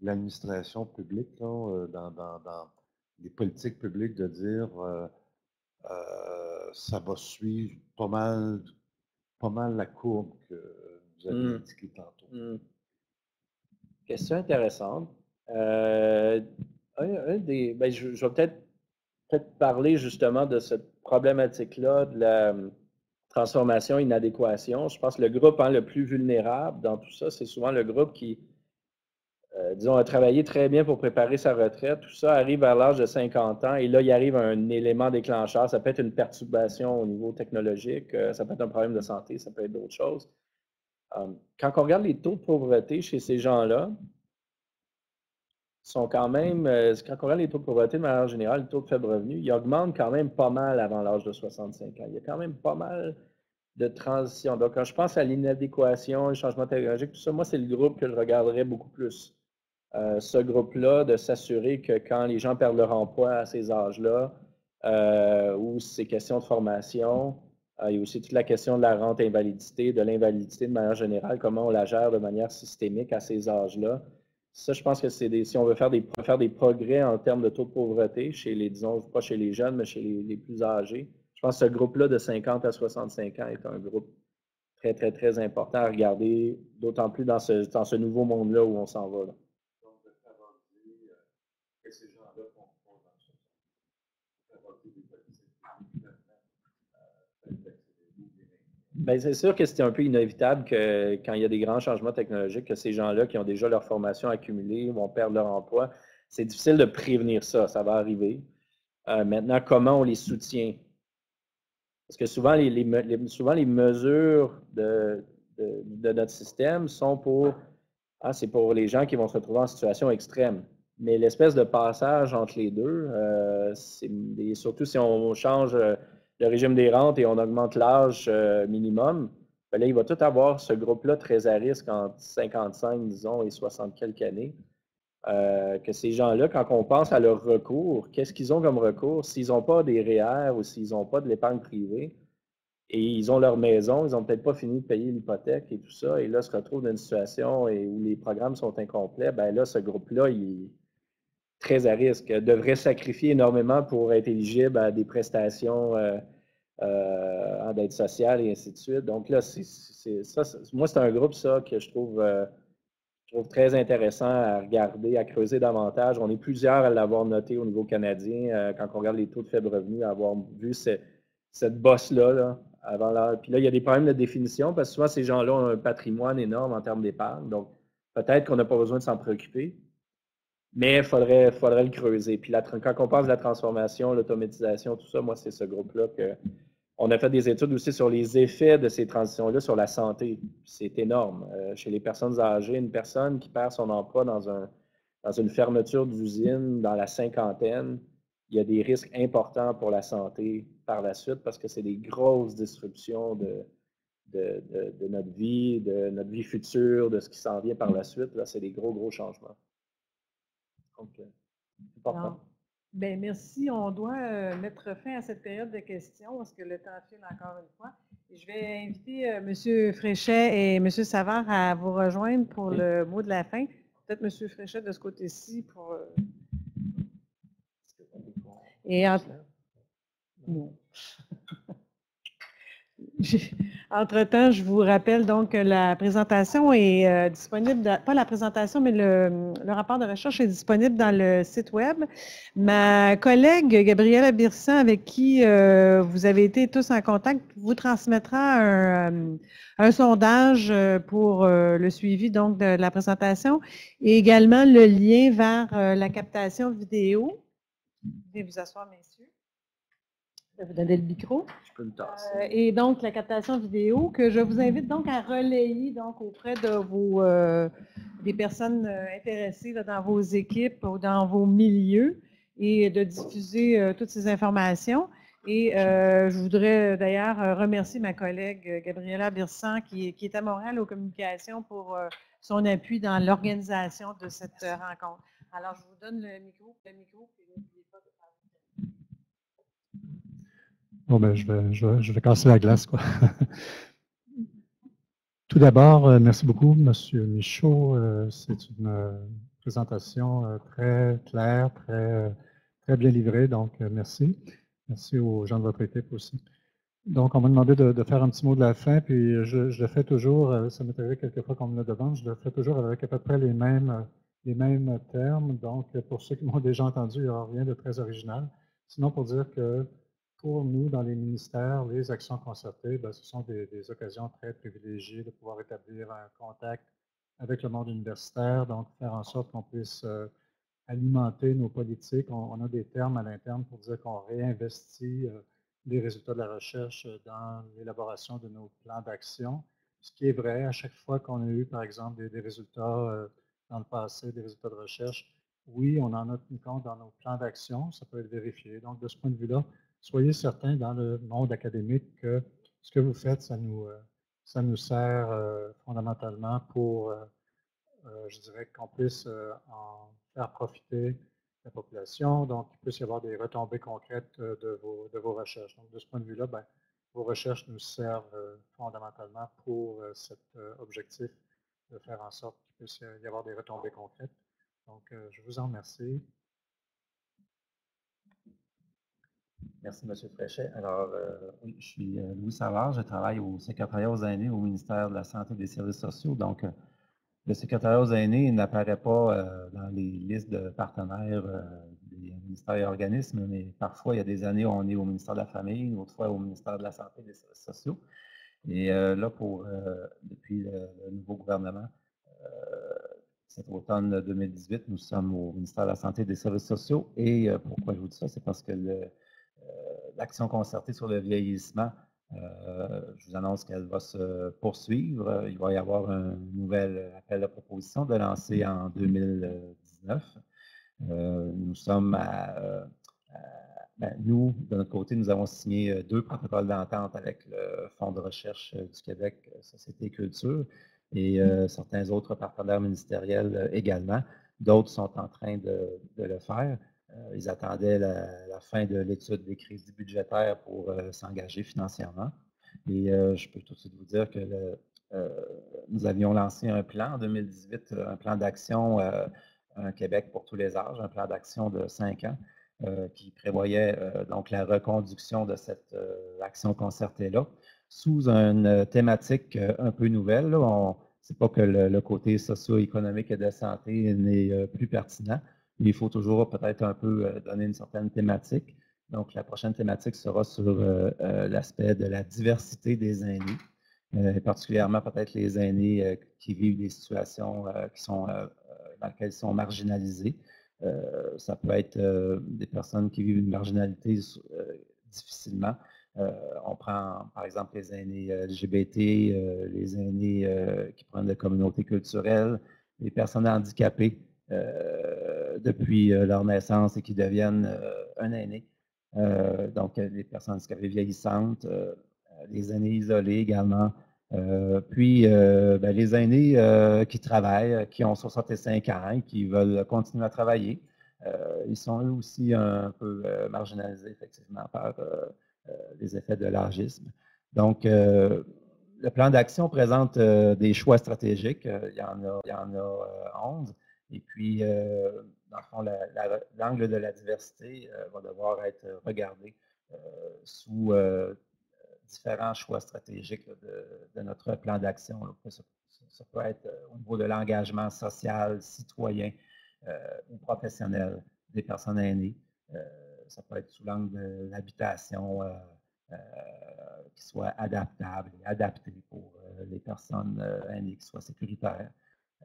Speaker 3: l'administration publique, là, dans les politiques publiques, de dire ça va suivre pas mal la courbe que vous avez indiquée tantôt?
Speaker 2: Question intéressante. Ben, je vais peut-être parler justement de cette problématique-là, de la transformation, inadéquation. Je pense que le groupe le plus vulnérable dans tout ça, c'est souvent le groupe qui, disons, a travaillé très bien pour préparer sa retraite. Tout ça arrive à l'âge de 50 ans et là, il arrive un élément déclencheur. Ça peut être une perturbation au niveau technologique, ça peut être un problème de santé, ça peut être d'autres choses. Quand on regarde les taux de pauvreté chez ces gens-là, sont quand même, quand on regarde les taux de pauvreté de manière générale, le taux de faible revenu, il augmente quand même pas mal avant l'âge de 65 ans. Il y a quand même pas mal de transition. Donc, quand je pense à l'inadéquation, le changement technologique, tout ça, moi, c'est le groupe que je regarderais beaucoup plus. Ce groupe-là, de s'assurer que quand les gens perdent leur emploi à ces âges-là, ou c'est question de formation, il y a aussi toute la question de la rente invalidité, de l'invalidité de manière générale, comment on la gère de manière systémique à ces âges-là. Ça, je pense que c'est si on veut faire des progrès en termes de taux de pauvreté chez les, disons, pas chez les jeunes, mais chez les plus âgés, je pense que ce groupe-là de 50 à 65 ans est un groupe très, très, très important à regarder, d'autant plus dans ce nouveau monde-là où on s'en va. Là.
Speaker 3: Donc, de favoriser que ces gens-là font dans ce sens. Favoriser des politiques qui permettent
Speaker 2: bien, c'est sûr que c'est un peu inévitable que quand il y a des grands changements technologiques, que ces gens-là qui ont déjà leur formation accumulée vont perdre leur emploi. C'est difficile de prévenir ça, ça va arriver. Maintenant, comment on les soutient? Parce que souvent, les mesures de notre système sont c'est pour les gens qui vont se retrouver en situation extrême. Mais l'espèce de passage entre les deux, surtout si on change le régime des rentes et on augmente l'âge minimum, bien là, il va tout avoir ce groupe-là très à risque entre 55, disons, et 60 quelques années. Que ces gens-là, quand on pense à leur recours, qu'est-ce qu'ils ont comme recours? S'ils n'ont pas des REER ou s'ils n'ont pas de l'épargne privée et ils ont leur maison, ils n'ont peut-être pas fini de payer l'hypothèque et tout ça, et là, se retrouvent dans une situation où les programmes sont incomplets, bien là, ce groupe-là, il est très à risque, devrait sacrifier énormément pour être éligible à des prestations d'aide sociale et ainsi de suite. Donc là, moi, c'est un groupe, ça, que je trouve très intéressant à regarder, à creuser davantage. On est plusieurs à l'avoir noté au niveau canadien, quand on regarde les taux de faible revenu, à avoir vu cette bosse-là, là, avant l'heure. Puis là, il y a des problèmes de définition, parce que souvent, ces gens-là ont un patrimoine énorme en termes d'épargne. Donc, peut-être qu'on n'a pas besoin de s'en préoccuper. Mais il faudrait le creuser. Puis quand on parle de la transformation, l'automatisation, tout ça, moi, c'est ce groupe-là on a fait des études aussi sur les effets de ces transitions-là sur la santé. C'est énorme. Chez les personnes âgées, une personne qui perd son emploi dans une fermeture d'usine dans la cinquantaine, il y a des risques importants pour la santé par la suite parce que c'est des grosses disruptions de notre vie future, de ce qui s'en vient par la suite. Là, c'est des gros, gros changements. Donc, c'est important.
Speaker 1: Bien, merci. On doit mettre fin à cette période de questions parce que le temps file encore une fois. Et je vais inviter M. Fréchet et M. Savard à vous rejoindre pour le mot de la fin. Peut-être M. Fréchet de ce côté-ci pour... Non. Entre-temps, je vous rappelle donc que la présentation est disponible, pas la présentation, mais le rapport de recherche est disponible dans le site web. Ma collègue Gabriella Birsan, avec qui vous avez été tous en contact, vous transmettra un sondage pour le suivi donc de la présentation et également le lien vers la captation vidéo. Veuillez vous asseoir, messieurs. Je vais vous donner le micro.
Speaker 2: Je peux me tasser.
Speaker 1: Et donc, la captation vidéo que je vous invite donc à relayer donc, auprès de des personnes intéressées là, dans vos équipes ou dans vos milieux et de diffuser toutes ces informations. Et je voudrais d'ailleurs remercier ma collègue Gabriela Birsan qui est à Montréal aux communications pour son appui dans l'organisation de cette rencontre. Alors, je vous donne le micro, puis n'oubliez pas de parler.
Speaker 5: Bon, ben, je vais casser la glace, quoi. Tout d'abord, merci beaucoup, M. Michaud. C'est une présentation très claire, très bien livrée, donc merci. Merci aux gens de votre équipe aussi. Donc, on m'a demandé de faire un petit mot de la fin, puis je le fais toujours, ça m'est arrivé quelquefois qu'on me le demande, je le fais toujours avec à peu près les mêmes termes. Donc, pour ceux qui m'ont déjà entendu, il n'y a rien de très original. Sinon, pour dire que pour nous, dans les ministères, les actions concertées, ben, ce sont des occasions très privilégiées de pouvoir établir un contact avec le monde universitaire, donc faire en sorte qu'on puisse alimenter nos politiques. On a des termes à l'interne pour dire qu'on réinvestit les résultats de la recherche dans l'élaboration de nos plans d'action. Ce qui est vrai, à chaque fois qu'on a eu, par exemple, des résultats dans le passé, des résultats de recherche, oui, on en a tenu compte dans nos plans d'action, ça peut être vérifié. Donc, de ce point de vue-là, soyez certains dans le monde académique que ce que vous faites, ça nous sert fondamentalement pour, je dirais, qu'on puisse en faire profiter la population, donc il puisse y avoir des retombées concrètes de vos recherches. Donc, de ce point de vue-là, ben, vos recherches nous servent fondamentalement pour cet objectif de faire en sorte qu'il puisse y avoir des retombées concrètes. Donc, je vous en remercie.
Speaker 6: Merci, M. Fréchet. Alors, oui, je suis Louis Savard, je travaille au secrétariat aux aînés au ministère de la Santé et des Services sociaux. Donc, le secrétariat aux aînés n'apparaît pas dans les listes de partenaires des ministères et organismes, mais parfois, il y a des années où on est au ministère de la Famille, d'autres fois au ministère de la Santé et des Services sociaux. Et là, depuis le nouveau gouvernement, cet automne 2018, nous sommes au ministère de la Santé et des Services sociaux. Et pourquoi je vous dis ça? C'est parce que l'action concertée sur le vieillissement, je vous annonce qu'elle va se poursuivre. Il va y avoir un nouvel appel de proposition de lancer en 2019. Nous sommes nous, de notre côté, nous avons signé 2 protocoles d'entente avec le Fonds de recherche du Québec, Société et Culture, et certains autres partenaires ministériels également. D'autres sont en train de le faire. Ils attendaient la fin de l'étude des crédits budgétaires pour s'engager financièrement. Et je peux tout de suite vous dire que nous avions lancé un plan en 2018, un plan d'action un Québec pour tous les âges, un plan d'action de 5 ans qui prévoyait donc la reconduction de cette action concertée-là sous une thématique un peu nouvelle. Ce n'est pas que le côté socio-économique et de santé n'est plus pertinent, mais il faut toujours peut-être un peu donner une certaine thématique. Donc, la prochaine thématique sera sur l'aspect de la diversité des aînés, particulièrement peut-être les aînés qui vivent des situations dans lesquelles ils sont marginalisés. Ça peut être des personnes qui vivent une marginalité difficilement. On prend par exemple les aînés LGBT, les aînés qui prennent des communautés culturelles, les personnes handicapées depuis leur naissance et qui deviennent un aîné. Donc, les personnes handicapées vieillissantes, les aînés isolés également. Puis, les aînés qui travaillent, qui ont 65 ans et qui veulent continuer à travailler, ils sont eux aussi un peu marginalisés effectivement par les effets de l'âgisme. Donc, le plan d'action présente des choix stratégiques. Il y en a 11. Et puis, dans le fond, l'angle de la diversité va devoir être regardé sous différents choix stratégiques de notre plan d'action. Ça peut être au niveau de l'engagement social, citoyen ou professionnel des personnes aînées. Ça peut être sous l'angle de l'habitation qui soit adaptable et adaptée pour les personnes aînées, qui soit sécuritaire.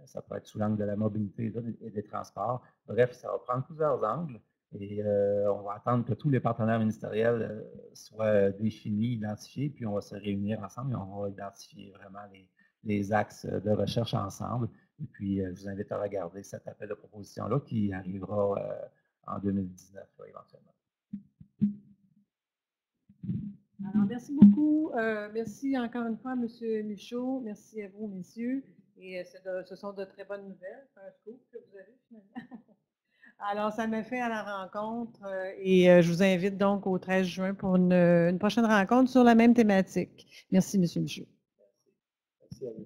Speaker 6: Ça peut être sous l'angle de la mobilité et des transports. Bref, ça va prendre plusieurs angles. Et on va attendre que tous les partenaires ministériels soient définis, identifiés, puis on va se réunir ensemble et on va identifier vraiment les axes de recherche ensemble. Et puis, je vous invite à regarder cet appel de proposition-là qui arrivera en 2019 éventuellement.
Speaker 1: Alors, merci beaucoup. Merci encore une fois, M. Michaud. Merci à vous, messieurs. Et ce sont de très bonnes nouvelles. C'est un scoop que vous avez finalement. Alors, ça me fait à la rencontre et je vous invite donc au 13 juin pour une prochaine rencontre sur la même thématique. Merci, M. Michaud.
Speaker 2: Merci à vous.